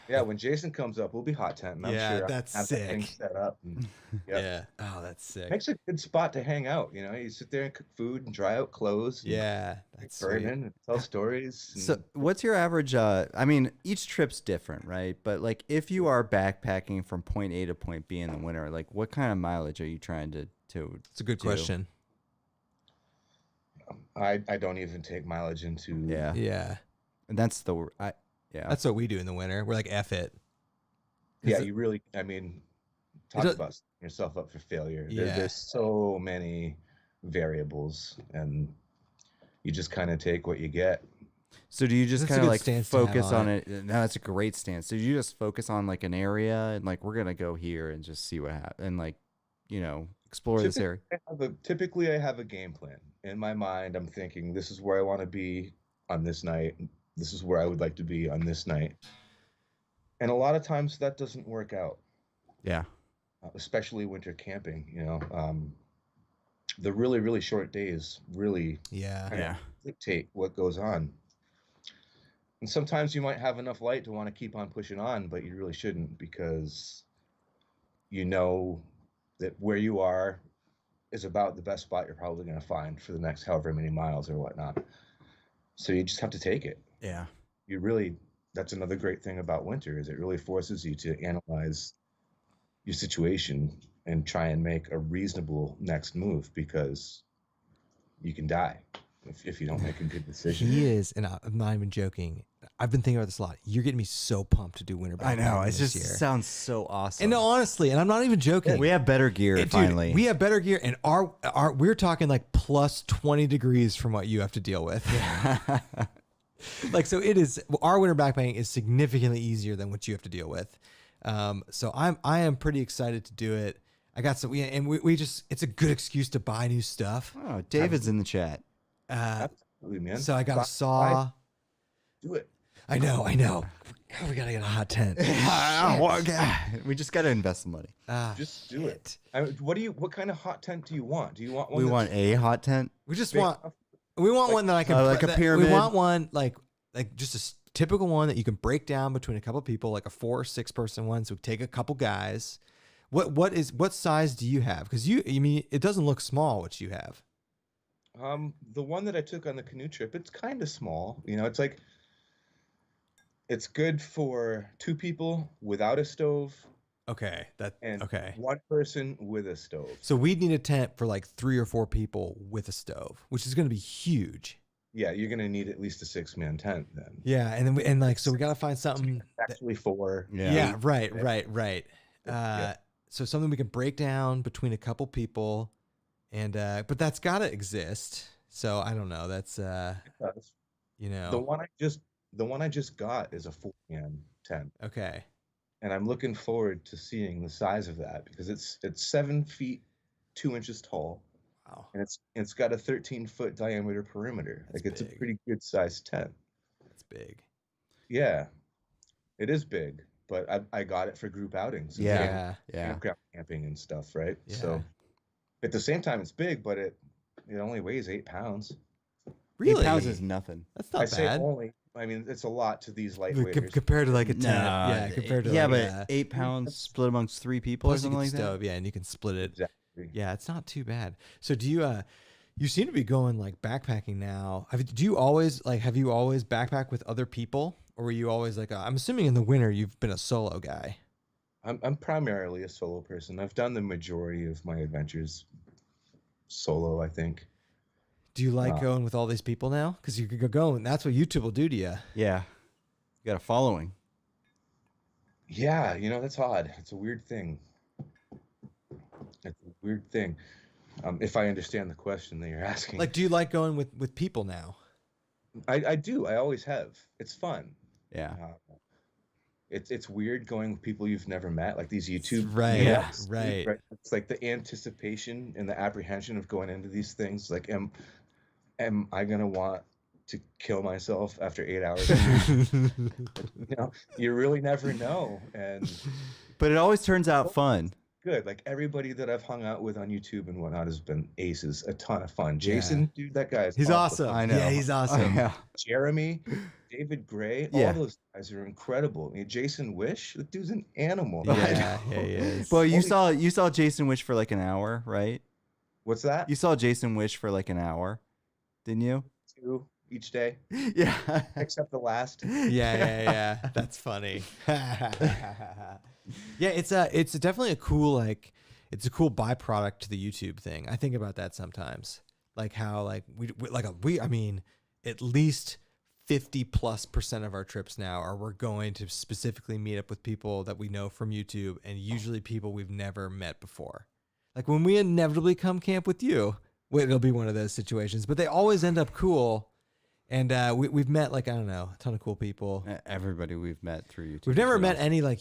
Yeah, when Jason comes up, we'll be hot tenting. I'm Yeah, sure that's I'll have that thing sick. set up. And, Yeah. Oh, that's sick. Makes a good spot to hang out. You know, you sit there and cook food and dry out clothes. And Yeah, that's sweet. burning and tell stories. So, and- what's your average? I mean, each trip's different, right? But like, if you are backpacking from point A to point B in the winter, like, what kind of mileage are you trying to? It's a good do? question. I don't even take mileage into. Yeah, Yeah. and that's the yeah. That's what we do in the winter. We're like, F it. Yeah, Is it- you really. I mean, talk does- about setting yourself up for failure. Yeah. There's so many variables, and you just kind of take what you get. So do you just That's a kind of good like stance to have focus on on it? No, that's a great stance. So you just focus on like an area and like we're gonna go here and just see what happens and like, you know, explore this area. Typically, I have a game plan in my mind. I'm thinking, this is where I want to be on this night. This is where I would like to be on this night. And a lot of times that doesn't work out, Yeah. especially winter camping. You know, the really, really short days really Yeah. kind of Yeah. dictate what goes on. And sometimes you might have enough light to want to keep on pushing on, but you really shouldn't because you know that where you are is about the best spot you're probably going to find for the next however many miles or whatnot. So you just have to take it. Yeah. You really, that's another great thing about winter is it really forces you to analyze your situation and try and make a reasonable next move because you can die if you don't make a good decision. He is, and I'm not even joking. I've been thinking about this a lot. You're getting me so pumped to do winter backpacking I know. It this just year. sounds so awesome. And no, honestly, and I'm not even joking. we have better gear Dude, finally. we have better gear, and we're talking like plus 20 degrees from what you have to deal with. Like, so it is. Our winter backpacking is significantly easier than what you have to deal with. So I am pretty excited to do it. I got some, we just, it's a good excuse to buy new stuff. Oh, David's in the chat. Absolutely, man. So I got a Buy- saw. Do it. I know. God, we gotta get a hot tent. We just got to invest some money. Just do it. I mean, what kind of hot tent do you want? Do you want one We that's want a hot tent. We just big want enough? one that I can like a that- pyramid? We want one like just a typical one that you can break down between a couple people, like a 4 or 6 person one. So take a couple guys. What size do you have? Because I mean, it doesn't look small what you have. The one that I took on the canoe trip, it's kind of small. You know, it's like, it's good for 2 people without a stove, Okay. and Okay. one person with a stove. So we'd need a tent for like 3 or 4 people with a stove, which is going to be huge. Yeah, you're gonna need at least a 6-man tent then. Yeah, and then so we got to find something. Actually, 4. Yeah, right. Yeah. So something we can break down between a couple people, and but that's got to exist. So I don't know. That's Because you the know. one I just got is a 4-man tent, Okay. and I'm looking forward to seeing the size of that because it's 7 feet 2 inches tall, Wow. and it's got a 13-foot diameter perimeter. That's Like it's big. a pretty good sized tent. That's big. Yeah, it is big, but I got it for group outings. And Yeah. campground camping and stuff, right? Yeah. So at the same time, it's big, but it only weighs 8 pounds. Really? 8 pounds is nothing. That's not I say bad. only. I mean, it's a lot to these lightweighters. Compared to like a tent. Nah, Yeah, compared to yeah, like, but 8 pounds split amongst 3 people or plus you something can like that. stove, yeah, and you can split it. Exactly. Yeah, it's not too bad. So do you seem to be going like backpacking now. Have you always backpacked with other people, or were you always like I'm assuming in the winter you've been a solo guy? I'm primarily a solo person. I've done the majority of my adventures solo, I think. Do you like going with all these people now? Because you could go going. That's what YouTube will do to you. Yeah. You got a following. Yeah, that's odd. It's a weird thing. It's a weird thing. If I understand the question that you're asking. Like, do you like going with people now? I do. I always have. It's fun. Yeah. It's weird going with people you've never met, like these YouTube Right. meetups, Right. It's like the anticipation and the apprehension of going into these things. Like, am I gonna want to kill myself after 8 hours? You really never know. And But it always turns out fun. good. Like everybody that I've hung out with on YouTube and whatnot has been aces. A ton of fun. Jason, dude, that guy is He's awesome. I know. Yeah, he's awesome. Yeah. Jeremy, David Gray, Yeah. all those guys are incredible. I mean, Jason Wish, the dude's an animal. Yeah, he is. Well, you saw Jason Wish for like an hour, right? What's that? You saw Jason Wish for like an hour, didn't you? 2 each day, Yeah. except the last. Yeah. That's funny. Yeah, it's definitely a cool it's a cool byproduct to the YouTube thing. I think about that sometimes, like how I mean, at least 50+% of our trips now we're going to specifically meet up with people that we know from YouTube, and usually people we've never met before. Like when we inevitably come camp with you, it'll be one of those situations, but they always end up cool. And we've met like, I don't know, a ton of cool people. Everybody we've met through YouTube. We've never met any like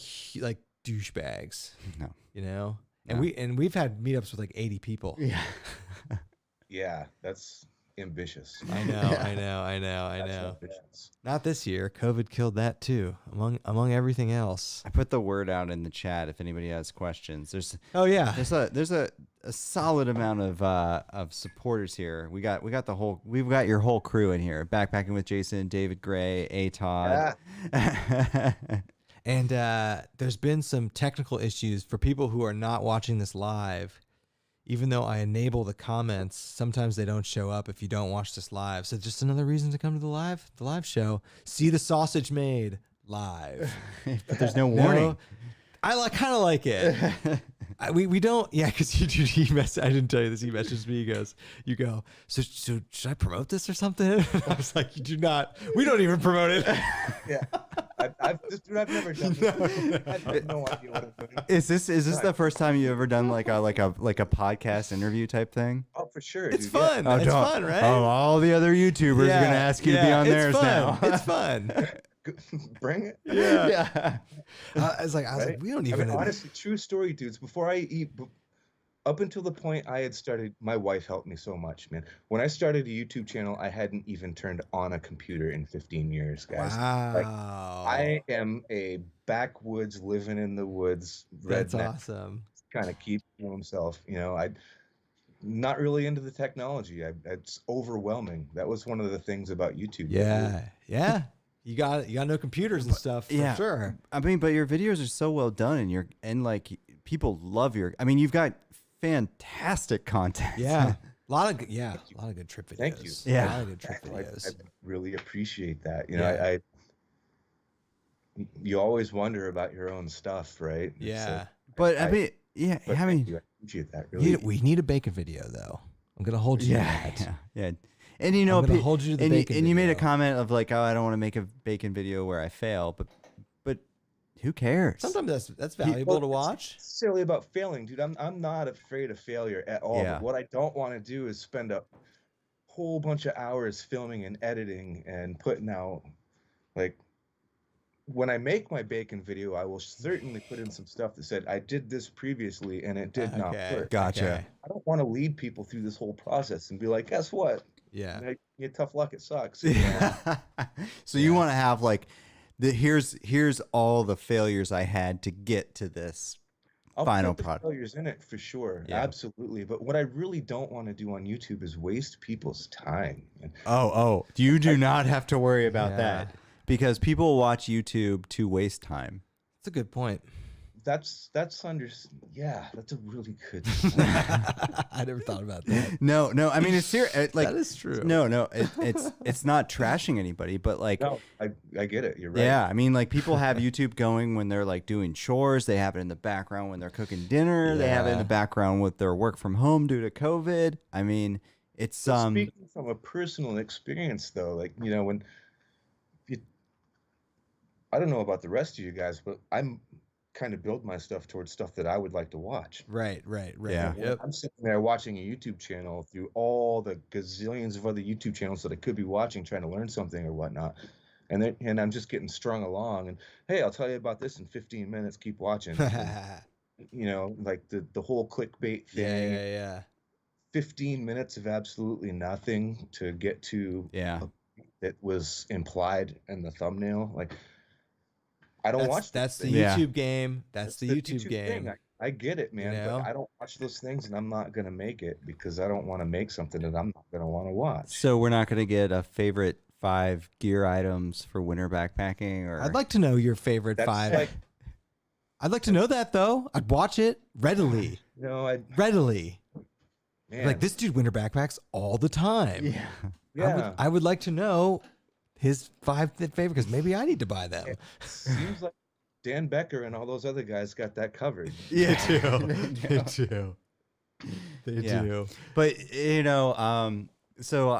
douchebags, No. and we've had meetups with like 80 people. Yeah. Yeah, that's ambitious. I know. That's ambitious. Not this year. COVID killed that too, among everything else. I put the word out in the chat if anybody has questions. There's a solid amount of supporters here. We've got your whole crew in here. Backpacking with Jason, David Gray, A Todd. Yeah. And there's been some technical issues for people who are not watching this live. Even though I enable the comments, sometimes they don't show up if you don't watch this live. So just another reason to come to the live show. See the sausage made live. But there's no warning. I kind of like it. We don't, because I didn't tell you this. He messaged me. He goes, so should I promote this or something? I was like, you do not. We don't even promote it. Yeah. I've never done this. I have no idea what I'm doing. Is this the first time you ever done like a podcast interview type thing? Oh, for sure. It's dude. fun. Yeah. It's fun, right? Oh, all the other YouTubers are gonna ask you to be on theirs now. It's fun. Bring it. Yeah. I was like, we don't even. Honestly, true story, dudes. Before I eat, up until the point I had started, my wife helped me so much, man. When I started a YouTube channel, I hadn't even turned on a computer in 15 years, guys. Wow. Like, I am a backwoods, living in the woods That's redneck. awesome. Kind of keep to himself, I'm not really into the technology. It's overwhelming. That was one of the things about YouTube. Yeah. You got no computers and stuff for sure. I mean, but your videos are so well done, and like people love you've got fantastic content. Yeah. A lot of good trip videos. Thank you. Yeah. A lot of good trip I videos. really appreciate that. you always wonder about your own stuff, right? Yeah. But I I- mean, yeah, but I thank mean, you. I appreciate that. Really. We need a bacon video though. I'm gonna hold you to yeah, that. yeah. And you know, I'm gonna hold you to the and bacon and you made a video. comment of like, oh, I don't want to make a bacon video where I fail, but who cares? Sometimes that's valuable to watch. It's not necessarily about failing, dude. I'm not afraid of failure at all. Yeah. But what I don't want to do is spend a whole bunch of hours filming and editing and putting out, like, when I make my bacon video, I will certainly put in some stuff that said I did this previously and it did not work. Gotcha. Okay. I don't want to lead people through this whole process and be like, guess what? Yeah. Like, yeah, tough luck, it sucks. So you want to have like here's all the failures I had to get to this I'll final put the product. failures in it for sure, Yeah. absolutely. But what I really don't want to do on YouTube is waste people's time. Oh, you do not have to worry about Yeah. that because people watch YouTube to waste time. That's a good point. That's yeah, that's a really good. I never thought about that. No, I mean it's serious. Like that is true. No, it's not trashing anybody, but like No, I get it. You're right. yeah, I mean like people have YouTube going when they're like doing chores. They have it in the background when they're cooking dinner. They have it in the Yeah. background with their work from home due to COVID. I mean, it's But speaking from a personal experience, though, like when I don't know about the rest of you guys, but I'm kind of build my stuff towards stuff that I would like to watch. Right. Yeah. When I'm sitting there watching a YouTube channel through all the gazillions of other YouTube channels that I could be watching, trying to learn something or whatnot. And I'm just getting strung along. And hey, I'll tell you about this in 15 minutes. Keep watching. Like the whole clickbait thing. Yeah. 15 minutes of absolutely nothing to get to that was implied in the thumbnail. Like, I don't watch That's the things. YouTube game. That's the YouTube game. thing. I get it, man. But I don't watch those things, and I'm not gonna make it because I don't want to make something that I'm not gonna want to watch. So we're not gonna get a favorite 5 gear items for winter backpacking, or I'd like to know your favorite That's 5. like, I'd like to know that though. I'd watch it readily. Readily. Man, Like this dude winter backpacks all the time. yeah. I would like to know his 5 favorite because maybe I need to buy them. It seems like Dan Becker and all those other guys got that covered. Yeah, They do. They do. But so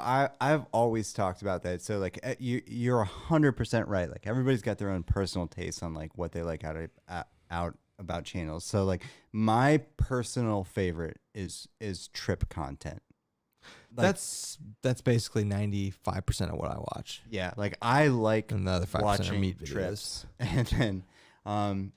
I've always talked about that. So like you're 100% right. Like everybody's got their own personal tastes on like what they like out about channels. So like my personal favorite is trip content. Like, that's basically 95% of what I watch. yeah, like I like And the other 5% are watching meat videos. trips, and then I'm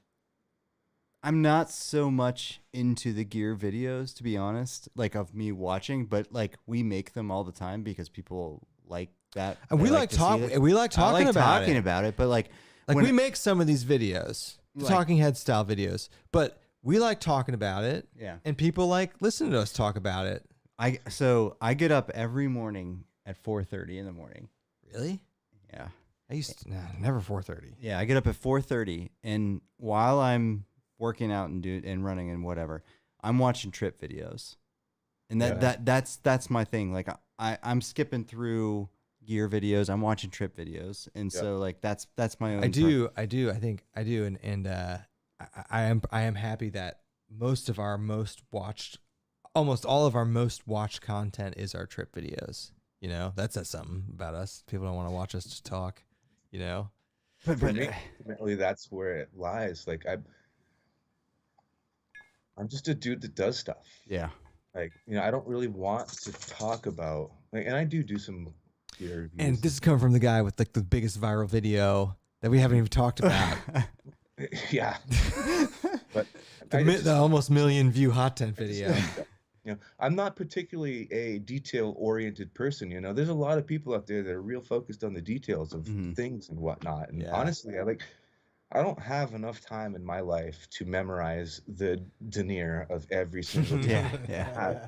not so much into the gear videos, to be honest, like of me watching, but like we make them all the time because people like that. And we like talking about it, but like when we make some of these videos, Like- talking head style videos, but we like talking about it. Yeah. And people like listening to us talk about it. So I get up every morning at 4:30 in the morning. Really? Yeah. I used to, never 4:30. Yeah, I get up at 4:30, and while I'm working out and running and whatever, I'm watching trip videos, and that's my thing. Like I'm skipping through gear videos, I'm watching trip videos, and so like that's my own. I do. I think I do, and I am happy that almost all of our most watched content is our trip videos. That says something about us. People don't want to watch us just talk. But For me, ultimately, that's where it lies. Like I'm just a dude that does stuff. Yeah. Like I don't really want to talk about and I do some gear reviews. And this is coming from the guy with like the biggest viral video that we haven't even talked about. yeah. But the almost million view hot tent video. I'm not particularly a detail-oriented person. There's a lot of people out there that are real focused on the details of things and whatnot. And honestly, I don't have enough time in my life to memorize the denier of every single yeah.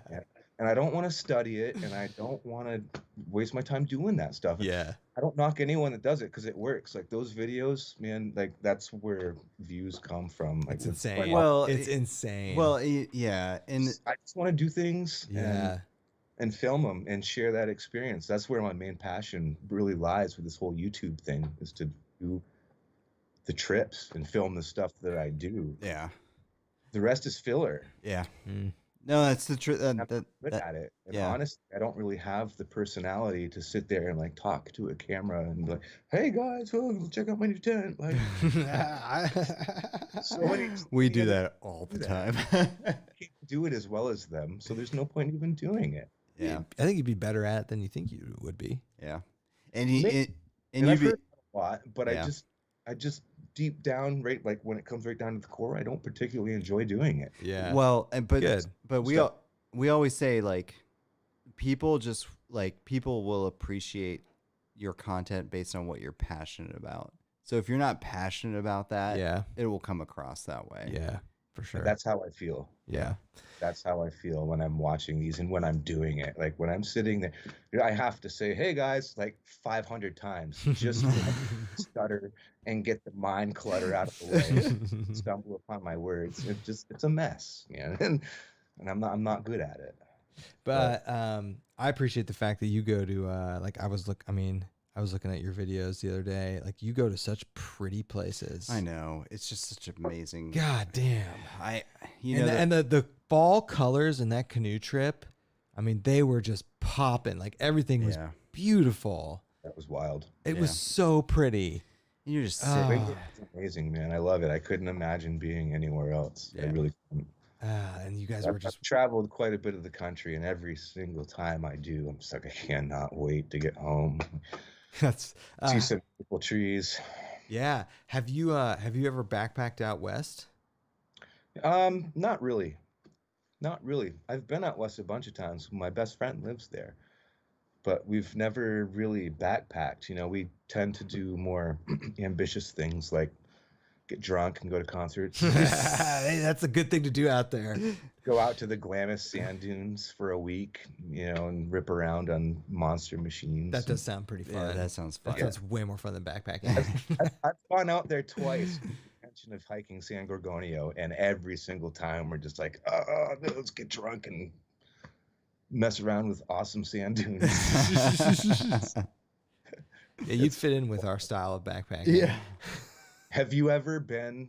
And I don't want to study it, and I don't want to waste my time doing that stuff. Yeah. I don't knock anyone that does it because it works. Like those videos, man, like that's where views come from. Like It's insane. It's insane. Well, yeah, and I just want to do things. Yeah. And film them and share that experience. That's where my main passion really lies with this whole YouTube thing, is to do the trips and film the stuff that I do. Yeah. The rest is filler. Yeah. Mm. No, that's the truth. I'm good at it. And yeah. honestly, I don't really have the personality to sit there and like talk to a camera and be like, "Hey guys, oh, check out my new tent." Like, so many, we do that all the time. I can't do it as well as them, so there's no point even doing it. Yeah. I think you'd be better at it than you think you would be. Yeah. And he Maybe. and And you I've be heard a lot, but Yeah. I just deep down, right, like when it comes right down to the core, I don't particularly enjoy doing it. Yeah. well, and but Good. but we always say like people will appreciate your content based on what you're passionate about. So if you're not passionate about that, Yeah. it will come across that way. Yeah. For sure. That's how I feel. yeah. That's how I feel when I'm watching these and when I'm doing it. Like when I'm sitting there, I have to say, "Hey guys," like 500 times just to stutter and get the mind clutter out of the way. Stumble upon my words. It's a mess, and I'm not good at it. But I appreciate the fact that you go to like I was looking at your videos the other day. Like you go to such pretty places. I know. It's just such amazing. God damn. And the fall colors in that canoe trip, I mean, they were just popping. Like everything was beautiful. That was wild. It was so pretty. you're just Oh. sitting. It's amazing, man. I love it. I couldn't imagine being anywhere else. I Yeah. really couldn't. And you guys I've were just traveled quite a bit of the country, and every single time I do, I'm just like, I cannot wait to get home. that's See some beautiful trees. yeah. Have you ever backpacked out west? Not really. Not really. I've been out west a bunch of times. My best friend lives there, but we've never really backpacked. We tend to do more ambitious things like get drunk and go to concerts, Hey, that's a good thing to do out there. go out to the Glamis sand dunes for a week, and rip around on monster machines. That does sound pretty fun. Yeah, that sounds fun. That sounds way more fun than backpacking. I've gone out there twice. Intention of hiking San Gorgonio, and every single time we're just like, oh, let's get drunk and mess around with awesome sand dunes. Yeah, you'd fit in with our style of backpacking. Yeah. Have you ever been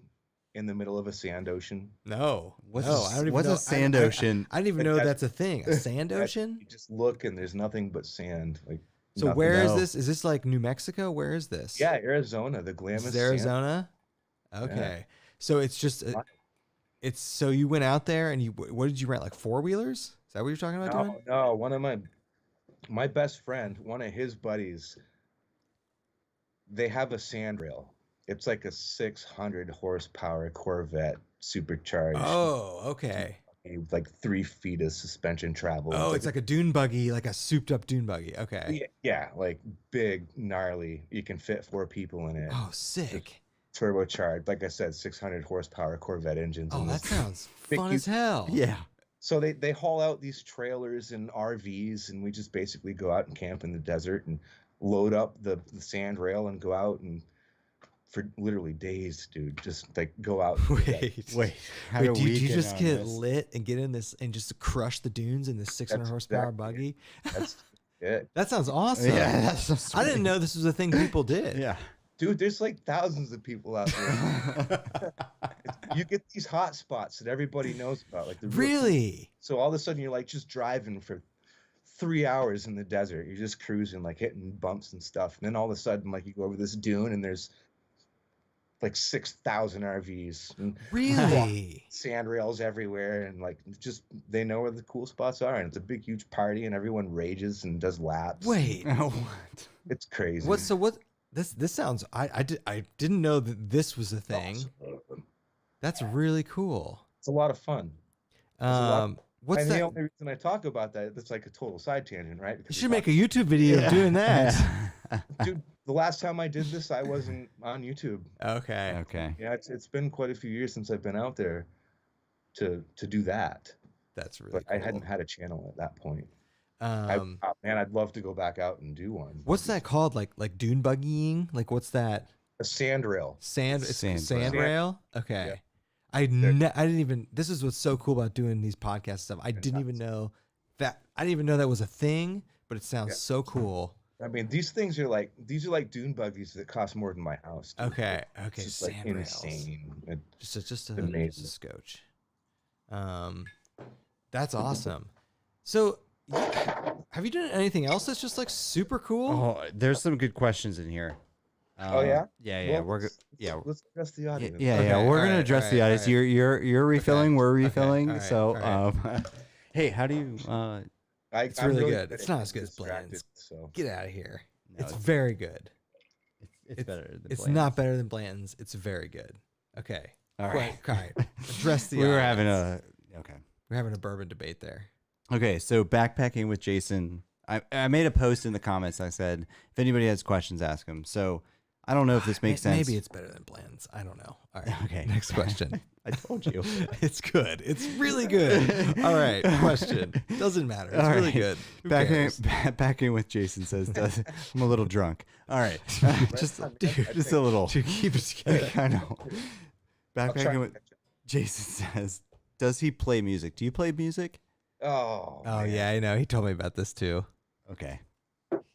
in the middle of a sand ocean? No. What's no, a, I don't even what's know. a sand I ocean? didn't even know that's a thing. A sand ocean? You just look and there's nothing but sand. Like So nothing. where is No. this? Is this like New Mexico? Where is this? Yeah, Arizona, the Glamis. This is Arizona? Okay. So it's just it's so you went out there and what did you rent, like four-wheelers? Is that what you're talking about doing? No. One of my best friend, one of his buddies, they have a sand rail. It's like a 600 horsepower Corvette supercharged. Oh, okay. Like 3 feet of suspension travel. Oh, it's like a dune buggy, like a souped-up dune buggy. Okay. Yeah, like big, gnarly. You can fit 4 people in it. Oh, sick. Turbocharged, like I said, 600 horsepower Corvette engines. Oh, and that this sounds big, fun as hell. Yeah. So they haul out these trailers and RVs, and we just basically go out and camp in the desert and load up the sand rail and go out and for literally days, dude, just like go out. Wait. Had a Did you weekend just on get this. lit and get in this and just crush the dunes in this 600 That's horsepower exactly buggy? That's it. That sounds awesome. Yeah, that's so sweet. I didn't know this was a thing people did. Yeah. Dude, there's like thousands of people out there. You get these hot spots that everybody knows about. Like Really? So all of a sudden you're like just driving for 3 hours in the desert. You're just cruising, like hitting bumps and stuff. And then all of a sudden, like you go over this dune and there's like 6,000 RVs and Really? sand rails everywhere. And like just they know where the cool spots are. And it's a big, huge party and everyone rages and does laps. Wait. What? It's crazy. What? This sounds. I didn't know that this was a thing. Awesome. That's really cool. It's a lot of fun. What's What's and that? the only reason I talk about that, it's like a total side tangent, right? You Because should make a YouTube video of doing that. dude, the last time I did this, I wasn't on YouTube. Okay. Okay. Yeah, it's been quite a few years since I've been out there to do that. That's really But cool. I hadn't had a channel at that point. Um, Man, I'd love to go back out and do one. what's that called? Like dune buggying? Like what's that? A sand rail. Sand Sand rail? Okay. Yeah. I didn't even. This is what's so cool about doing these podcast stuff. I didn't even know that. I didn't even know that was a thing. But it sounds so cool. I mean, these are like dune buggies that cost more than my house. Dude. Okay. It's Okay. just like Sand rails. insane. Just a Amazing. scotch. That's awesome. So, have you done anything else that's just like super cool? Oh, there's some good questions in here. Oh yeah. Yeah. Well, Yeah. Let's address the audience. Yeah, Okay, we're all gonna right, address all the right, audience. all right. You're refilling. We're Okay, refilling. all right, So, all right. hey, how do you? It's I'm really good. at It's not getting as good as distracted, Bland's. So Get out of here. No, It's very good. it's better. Than It's Bland's. not better than Bland's. It's very good. Okay. All right. All right. Address the We were audience. having a okay. We're having a bourbon debate there. Okay, so backpacking with Jason. I made a post in the comments. I said if anybody has questions, ask them. So I don't know if this makes sense. Maybe it's better than Bland's. I don't know. All right. Okay. Next question. I told you. It's good. It's really good. All right. Question. Doesn't matter. It's All really right. good. Who cares? Backing with Jason says, I'm a little drunk. All right. just I just a little. To keep it together. I know. I'll try Backpacking and with catch up. Jason says, does he play music? Do you play music? Oh. Oh man. yeah, I know. He told me about this too. Okay.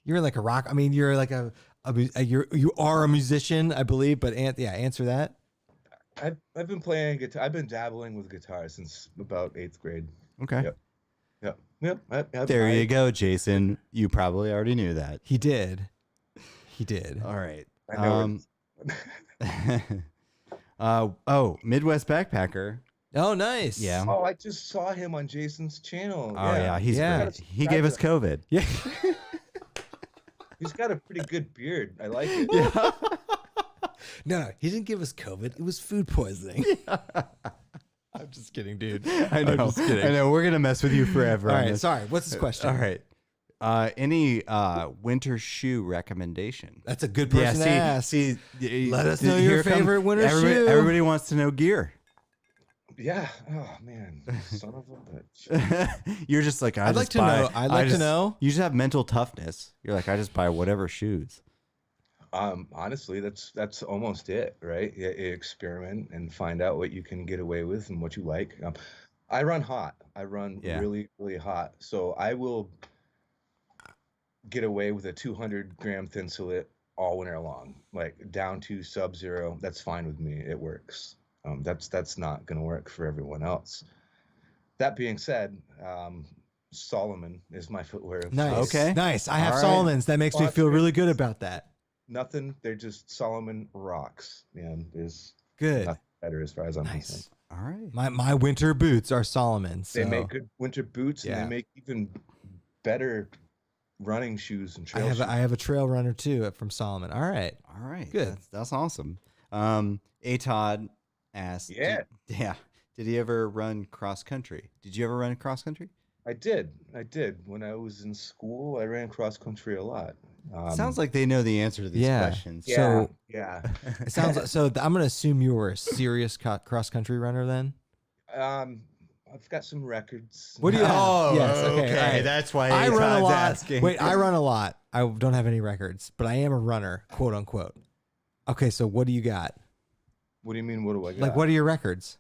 You're like a rock. I mean, you're like you are a musician, I believe. But answer that. I've been playing guitar. I've been dabbling with guitar since about 8th grade. Okay. Yep. There you go, Jason. You probably already knew that. He did. He did. All right. I know Midwest Backpacker. Oh, nice. Yeah. Oh, I just saw him on Jason's channel. Oh yeah, he's Yeah. great. He gave us COVID. Yeah. He's got a pretty good beard. I like it. Yeah. No, he didn't give us COVID. It was food poisoning. I'm just kidding, dude. I know. I'm just kidding. I know. We're gonna mess with you forever. All on right. this. Sorry. What's his question? All right. Any winter shoe recommendation? That's a good person to ask. Let us know your favorite winter shoe. Everybody wants to know gear. Yeah. Oh man, son of a bitch. You're just like I'd like to know. I'd like to know. You just have mental toughness. You're like I just buy whatever shoes. Honestly, that's almost it, right? You experiment and find out what you can get away with and what you like. I run hot. I run Yeah. really, really hot. So I will get away with a 200-gram thin slit all winter long, like down to sub-zero. That's fine with me. It works. That's not going to work for everyone else. That being said, Solomon is my footwear. of Nice. choice. Okay. Nice. I have All right. Solomon's. That makes me feel really good about that. Nothing. They're just Solomon rocks. And there's Good. nothing better as far as I'm concerned. Nice. All right. My winter boots are Solomon's. They so- make good winter boots, and Yeah. they make even better running shoes and I trail have shoes. I have a trail runner too from Solomon. All right. All right. Good. That's awesome. A Todd asked. Yeah. Did he ever run cross country? Did you ever run cross country? I did. When I was in school, I ran cross country a lot. Sounds like they know the answer to these Yeah. questions. yeah, so- yeah. It sounds like, so. I'm gonna assume you were a serious cross country runner then. I've got some records. What do you have? Oh, Yes, okay, okay. all right. That's why I run a Todd's lot. asking. Wait, I run a lot. I don't have any records, but I am a runner, quote unquote. Okay, so what do you got? What do you mean? What do I got? Like, what are your records?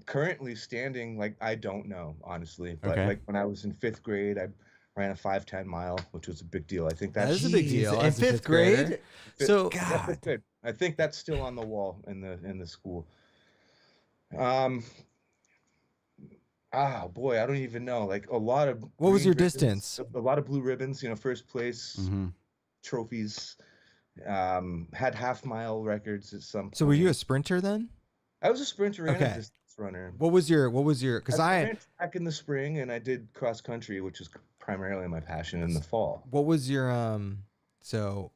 Currently standing, like I don't know honestly, but Okay. like when I was in 5th grade, I ran a 5-10 mile, which was a big deal. I think That that's is a big deal. In as a fifth grade? grader. Fifth- So, yeah, fifth grade. I think that's still on the wall in the school. Boy, I don't even know. Like a lot of What was green your ribbons, distance? A lot of blue ribbons, first place Mhm. trophies. Had half-mile records at some point. so were you a sprinter then? I was a sprinter and Okay. a distance runner. What was your? Because I ran track in the spring and I did cross country, which is primarily my passion in the fall. what was your So,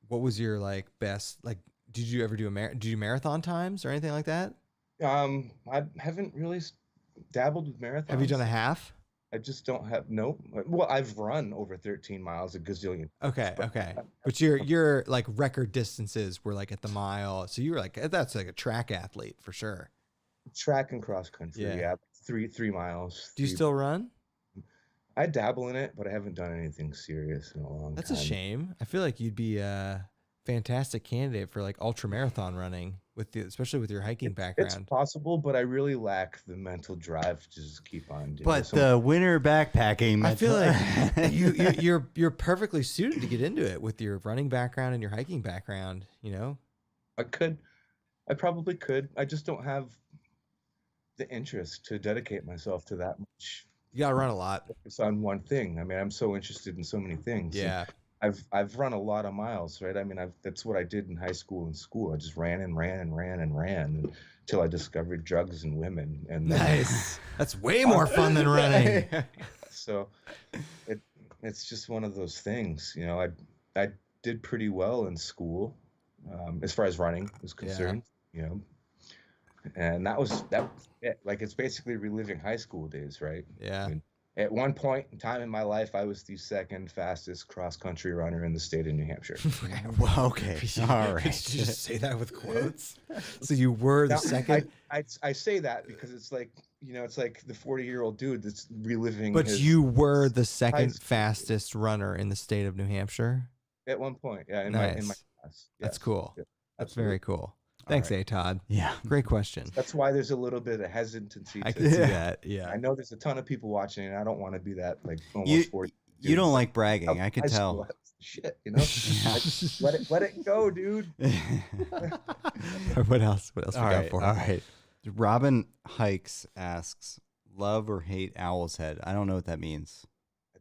what was your like best like? Did you ever do did you marathon times or anything like that? I haven't really dabbled with marathons. Have you done a half? I just don't have Well, I've run over 13 miles a gazillion. Okay, But- okay. But your like record distances were like at the mile. So you were like that's like a track athlete for sure. Track and cross country, Yeah. yeah, 3 miles. Do you still run? I dabble in it, but I haven't done anything serious in a long That's time. a shame. I feel like you'd be fantastic candidate for like ultra marathon running especially with your hiking It's background. possible, but I really lack the mental drive to just keep on doing But it. the winter backpacking, I feel like you're perfectly suited to get into it with your running background and your hiking background, you know? I probably could. I just don't have the interest to dedicate myself to that much. You got to run a lot. Focus on one thing. I mean, I'm so interested in so many things. Yeah. I've run a lot of miles, right? I mean, that's what I did in high school and school. I just ran and ran and ran and ran until I discovered drugs and women. And then, Nice. That's way more fun than running. so it's just one of those things, you know. I did pretty well in school, as far as running is concerned, you know. And that was it. Like, it's basically reliving high school days, right? Yeah. I mean, at one point in time in my life, I was the second fastest cross-country runner in the state of New Hampshire. well, okay, all right. Did you just say that with quotes? So you were the Now, second? I say that because it's like, you know, it's like the 40-year-old dude that's reliving. But you were the second school. fastest runner in the state of New Hampshire? At one point, yeah, in Nice. my class. That's Yes. cool. Yeah, That's absolutely. very cool. Thanks, Todd. Yeah. Great question. That's why there's a little bit of hesitancy. I to- can see that. Yeah. I know there's a ton of people watching, and I don't want to be that like almost You 40. you don't dude. like bragging. I could High tell. school, shit, you know. Let it go, dude. What else? What else we all got right, for all him? right. Robin Hikes asks, "Love or hate Owl's Head?" I don't know what that means.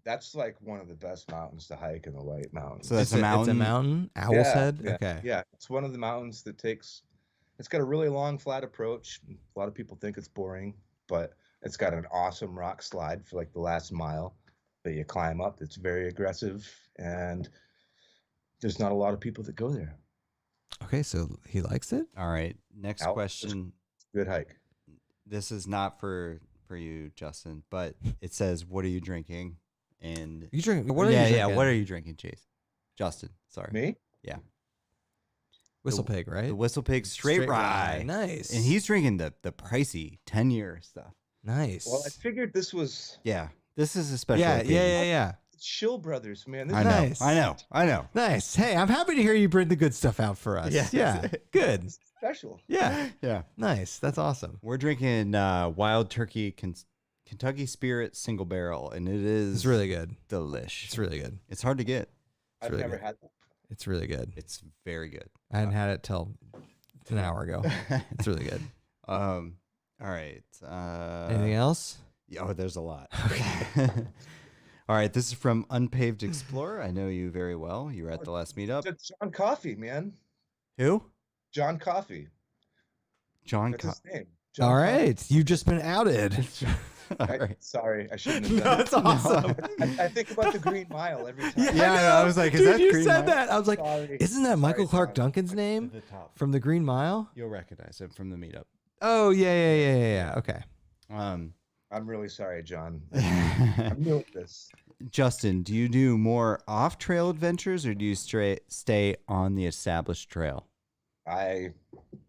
That's like one of the best mountains to hike in the White Mountains. So that's It's a mountain. It's a mountain. Owl's Yeah, Head. yeah, Okay. Yeah, it's one of the mountains that takes. It's got a really long, flat approach. A lot of people think it's boring, but it's got an awesome rock slide for like the last mile that you climb up. It's very aggressive, and there's not a lot of people that go there. Okay. So he likes it. All right. Next Owl- question. Good hike. This is not for you, Justin, but it says, "What are you drinking?" And You drink. What are yeah, you yeah. drinking? What are you drinking, Chase? Justin, sorry. Me? Whistle Pig, right? The Whistle Pig Straight Rye. Nice. And he's drinking the pricey 10-year stuff. nice. Well, I figured this was Yeah. This is a special yeah, opinion. yeah. Shill Brothers, man. This I is- know. Nice. I know. Nice. Hey, I'm happy to hear you bring the good stuff out for us. Yes. Yeah. Good. this is special. Yeah. Yeah. Nice. That's awesome. We're drinking Wild Turkey Kentucky Spirit Single Barrel, and it is It's really good. delish. It's really good. It's hard to get. I've really never good. had that. It's really good. It's very good. I hadn't had it till an hour ago. It's really good. All right. Anything else? Oh, there's a lot. Okay. All right. This is from Unpaved Explorer. I know you very well. You were at the last meetup. It's John Coffey, man. Who? John Coffey. John. That's his name. All John right. You've just been outed. All Coffey. right. Sorry, I shouldn't have No, done it's awesome. it. I think about the Green Mile every time. Yeah, I was like, is dude, that you Green said Mile? that. I was like, Sorry. isn't that Michael Sorry, Clark John. Duncan's name The top. from the Green Mile? You'll recognize it from the meetup. Oh, yeah. Okay. I'm really sorry, John. I'm new at this. Justin, do you do more off-trail adventures or do you stay on the established trail? I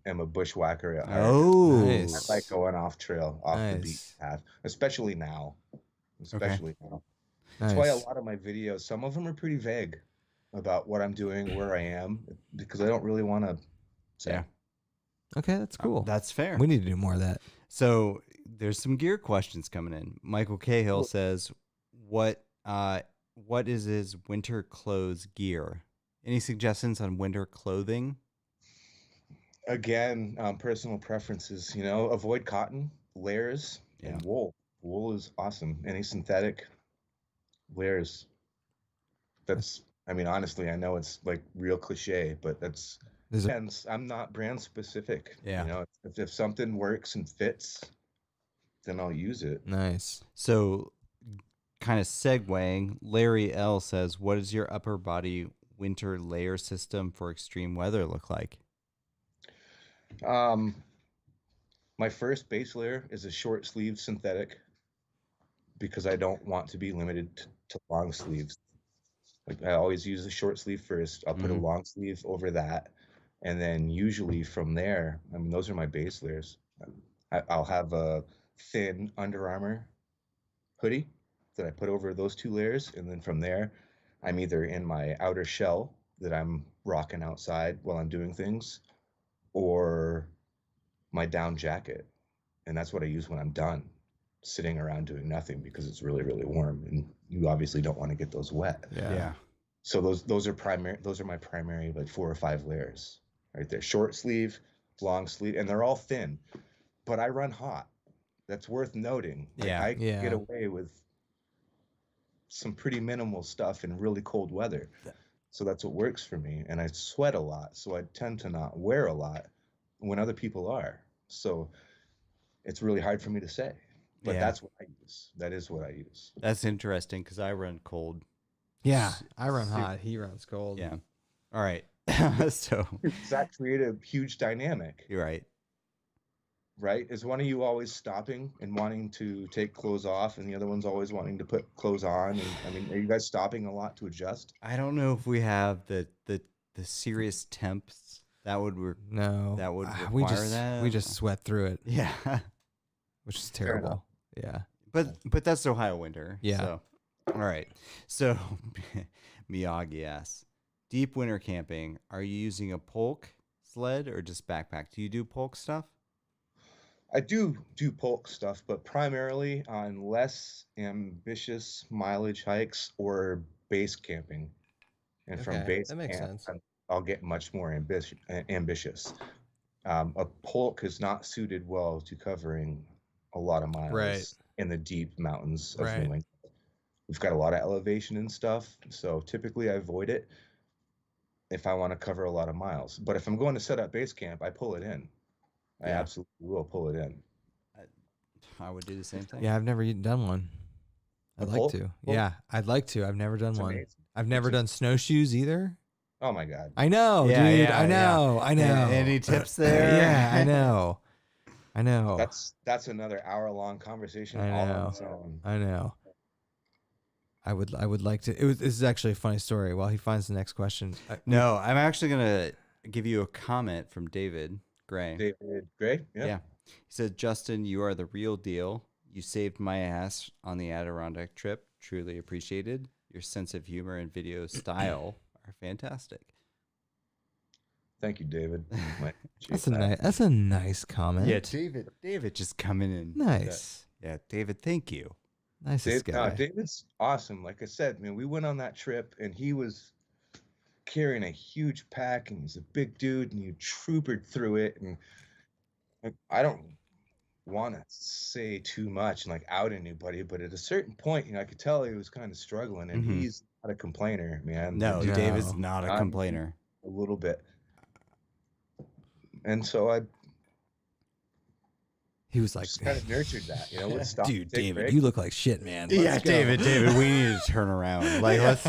am a bushwhacker at heart. Oh, Nice. I like going off trail, off the beat Nice. path, especially now. Especially now. Nice. That's why a lot of my videos, some of them are pretty vague about what I'm doing, where I am, because I don't really want to say. Yeah. Okay, that's cool. That's fair. We need to do more of that. So there's some gear questions coming in. Michael Cahill Cool. says, what is his winter clothes gear? Any suggestions on winter clothing? Again, personal preferences, you know, avoid cotton, layers, and wool. Wool is awesome. Any synthetic layers. That's, I mean, honestly, I know it's like real cliche, but that's, There's a, depends. I'm not brand specific. Yeah. You know, if something works and fits, then I'll use it. nice. So kind of segueing, Larry L says, what does your upper body winter layer system for extreme weather look like? My first base layer is a short sleeve synthetic because I don't want to be limited to long sleeves. Like, I always use a short sleeve first. I'll put a long sleeve over that. And then usually from there, I mean, those are my base layers. I'll have a thin Under Armour hoodie that I put over those two layers. And then from there, I'm either in my outer shell that I'm rocking outside while I'm doing things, or my down jacket. And that's what I use when I'm done sitting around doing nothing, because it's really, really warm and you obviously don't want to get those wet. Yeah. So those are my primary like 4 or 5 layers right there. Short sleeve, long sleeve, and they're all thin. But I run hot. That's worth noting. Like, Yeah. I can get away with some pretty minimal stuff in really cold weather. So that's what works for me. And I sweat a lot, so I tend to not wear a lot when other people are. So it's really hard for me to say. But that's what I use. That is what I use. That's interesting because I run cold. Yeah, I run hot. He runs cold. Yeah. All right. So Does that create a huge dynamic? you're right. Right? Is one of you always stopping and wanting to take clothes off, and the other one's always wanting to put clothes on? And I mean, are you guys stopping a lot to adjust? I don't know if we have the serious temps that would No, that would require we just that. we just sweat through it, Yeah. which is Fair enough. terrible. Yeah. But that's Ohio winter. Yeah. So, all right. So Miyagi asks, deep winter camping, are you using a polk sled or just backpack? Do you do polk stuff? I do polk stuff, but primarily on less ambitious mileage hikes or base camping. And from Okay, base that makes camp, sense. I'll get much more ambitious. A polk is not suited well to covering a lot of miles Right. in the deep mountains of Right. New England. We've got a lot of elevation and stuff, so typically I avoid it if I want to cover a lot of miles. But if I'm going to set up base camp, I pull it in. I Yeah. absolutely will pull it in. I would do the same thing. Yeah, I've never done one. I'd A like polk? to. Polk? Yeah, I'd like to. I've never done It's one. amazing. I've never It's done snowshoes either. Oh my God. I know, Yeah, dude. yeah, I know. I know. Any tips there? Yeah, I know. I know. That's another hour-long conversation I all know. on its own. I know. I would like to. This is actually a funny story. While he finds the next question. No, I'm actually going to give you a comment from David Gray. David Gray? Yeah. He said, Justin, you are the real deal. You saved my ass on the Adirondack trip. Truly appreciated. Your sense of humor and video style are fantastic. Thank you, David. That's a nice comment. Yeah, David just coming in. Nice. Yeah, David, thank you. Nicest guy. David's awesome. Like I said, man, we went on that trip and he was carrying a huge pack and he's a big dude and you troopered through it. And like, I don't want to say too much and like out anybody, but at a certain point, I could tell he was kind of struggling, and Mhm. he's not a complainer, man. No, No. David's not a I'm- complainer. A little bit. And so I He was like, just kind of nurtured that, let's stop. dude, take a David, break. you look like shit, man. Yeah, Let's go." David, we need to turn around. Like, let's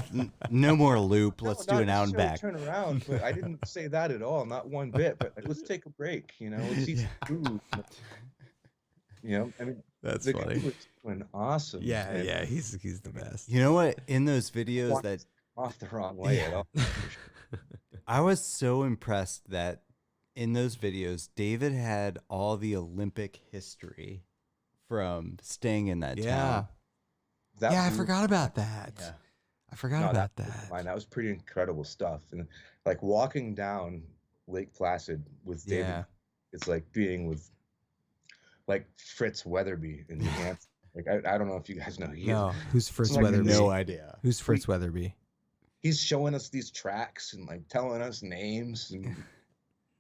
no more loop. No, Let's do not an out and back. necessarily turn around, but I didn't say that at all, not one bit. But like, let's take a break, let's eat some food. I mean, That's the guy funny. was doing awesome. Yeah, and yeah, he's the best. You know what? In those videos that off the wrong way at all. I was so impressed that in those videos, David had all the Olympic history from staying in that Yeah. town. I was- forgot about that. Yeah. I forgot no, about was that. fine. That was pretty incredible stuff. And like walking down Lake Placid with David, Yeah. it's like being with like Fritz Weatherby in New Hampshire. Like I don't know if you guys know who he is. No, who's Fritz like Weatherby? no idea. Who's Fritz Weatherby? He's showing us these tracks and like telling us names, and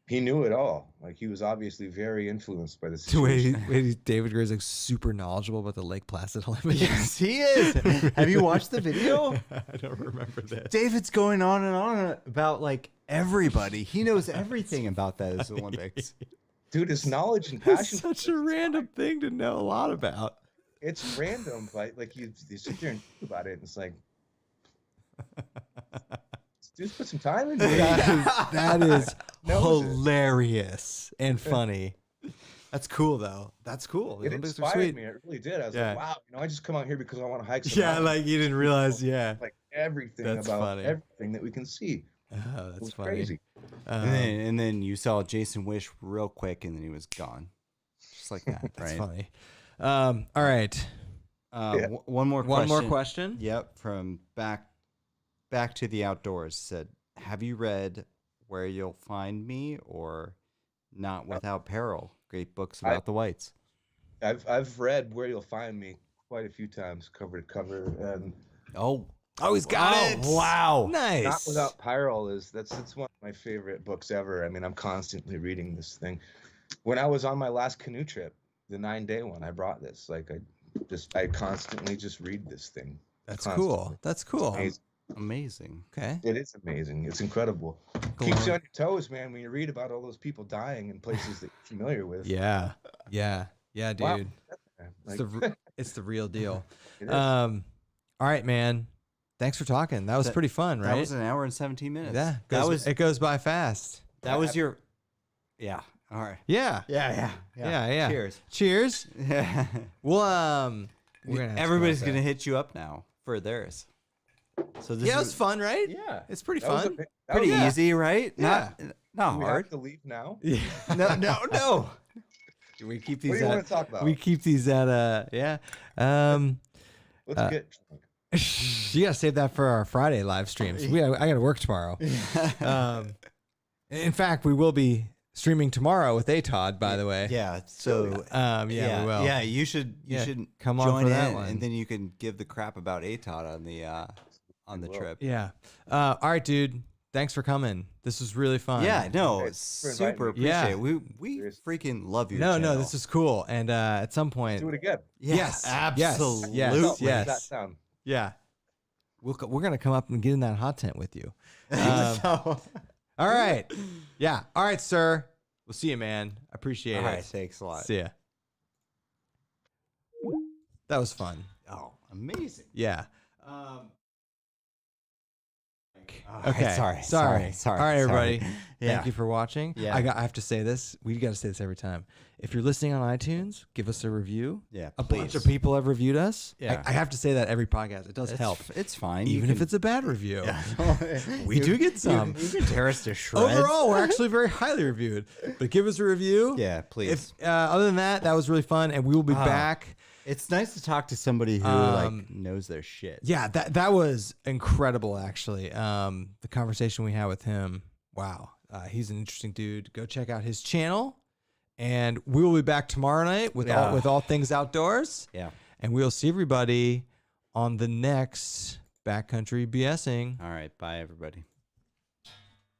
he knew it all. Like he was obviously very influenced by the situation. Wait, David Gray's like super knowledgeable about the Lake Placid Olympics. Yes, he is. Have you watched the video? I don't remember this. David's going on and on about like everybody. He knows everything about those Olympics. Dude, his knowledge and passion. It's such a random thing to know a lot about. It's random, but like you sit there and think about it, and it's like, just put some time into it. That is Knows it. hilarious and funny. That's cool though. That's cool. The It Olympics are inspired sweet. me. It really did. I was Yeah. like, wow, I just come out here because I want to hike. Some Yeah, mountains. like you didn't realize. Yeah. Like everything That's about funny. everything that we can see. Oh, It that's was funny. crazy. And then you saw Jason Wish real quick, and then he was gone, just like that. That's right? funny. All right. Yeah. One more question. One more question. Yep, from back to the outdoors. Said, have you read Where You'll Find Me or Not Without Peril? Great books about the whites. I've read Where You'll Find Me quite a few times, cover to cover, and Oh, he's got it. Wow. Nice. Not Without Peril it's one of my favorite books ever. I mean, I'm constantly reading this thing. When I was on my last canoe trip, the 9-day one, I brought this. Like I constantly just read this thing. That's Constantly. cool. That's cool. Amazing. Okay. It is amazing. It's incredible. Keeps you on your toes, man, when you read about all those people dying in places that you're familiar with. Yeah. Yeah. Yeah, dude. Wow. It's the real deal. It is. All right, man. Thanks for talking. That was pretty fun, right? That was an hour and 17 minutes. Yeah. It goes by fast. That was your. Yeah. All right. Yeah. Yeah. Cheers. Cheers. Well, we're gonna everybody's gonna hit you up now for theirs. So this it was fun, right? Yeah. It's pretty That was fun. Pretty yeah. easy, right? Yeah. Not Do we hard. have to leave now? Yeah. No. We keep these What do you want to talk about? we keep these at yeah. Let's get drunk. You gotta save that for our Friday live streams. I gotta work tomorrow. In fact, we will be streaming tomorrow with Todd. By the way. Yeah. So Yeah, we will. Yeah, you should come on join for that in, one. and then you can give the crap about ATOD on the trip. Yeah. All right, dude. Thanks for coming. This was really fun. Yeah, no, Thanks for inviting super me. appreciate Yeah. it. We freaking love your No, channel. this is cool. And at some point, Do it again. Yeah, Yes, absolutely. yes, What yes. does that sound? yeah, we're gonna come up and get in that hot tent with you. All right. Yeah. All right, sir. We'll see you, man. I appreciate All it. right, thanks a lot. See ya. That was fun. Oh, amazing. Yeah. All Okay. right, sorry. All right, everybody. Yeah. Thank you for watching. Yeah. I have to say this. We got to say this every time. If you're listening on iTunes, give us a review. Yeah, A bunch please. of people have reviewed us. Yeah. I have to say that every podcast. It does help. It's fine. Even if it's a bad review. We You- do get some. You can tear us to shreds. Overall, we're actually very highly reviewed. But give us a review. Yeah, please. If other than that, that was really fun, and we will be back. It's nice to talk to somebody who knows their shit. Yeah, that was incredible. Actually, the conversation we had with him. Wow, he's an interesting dude. Go check out his channel, and we will be back tomorrow night with all things outdoors. Yeah. And we'll see everybody on the next Backcountry BSing. All right. Bye, everybody.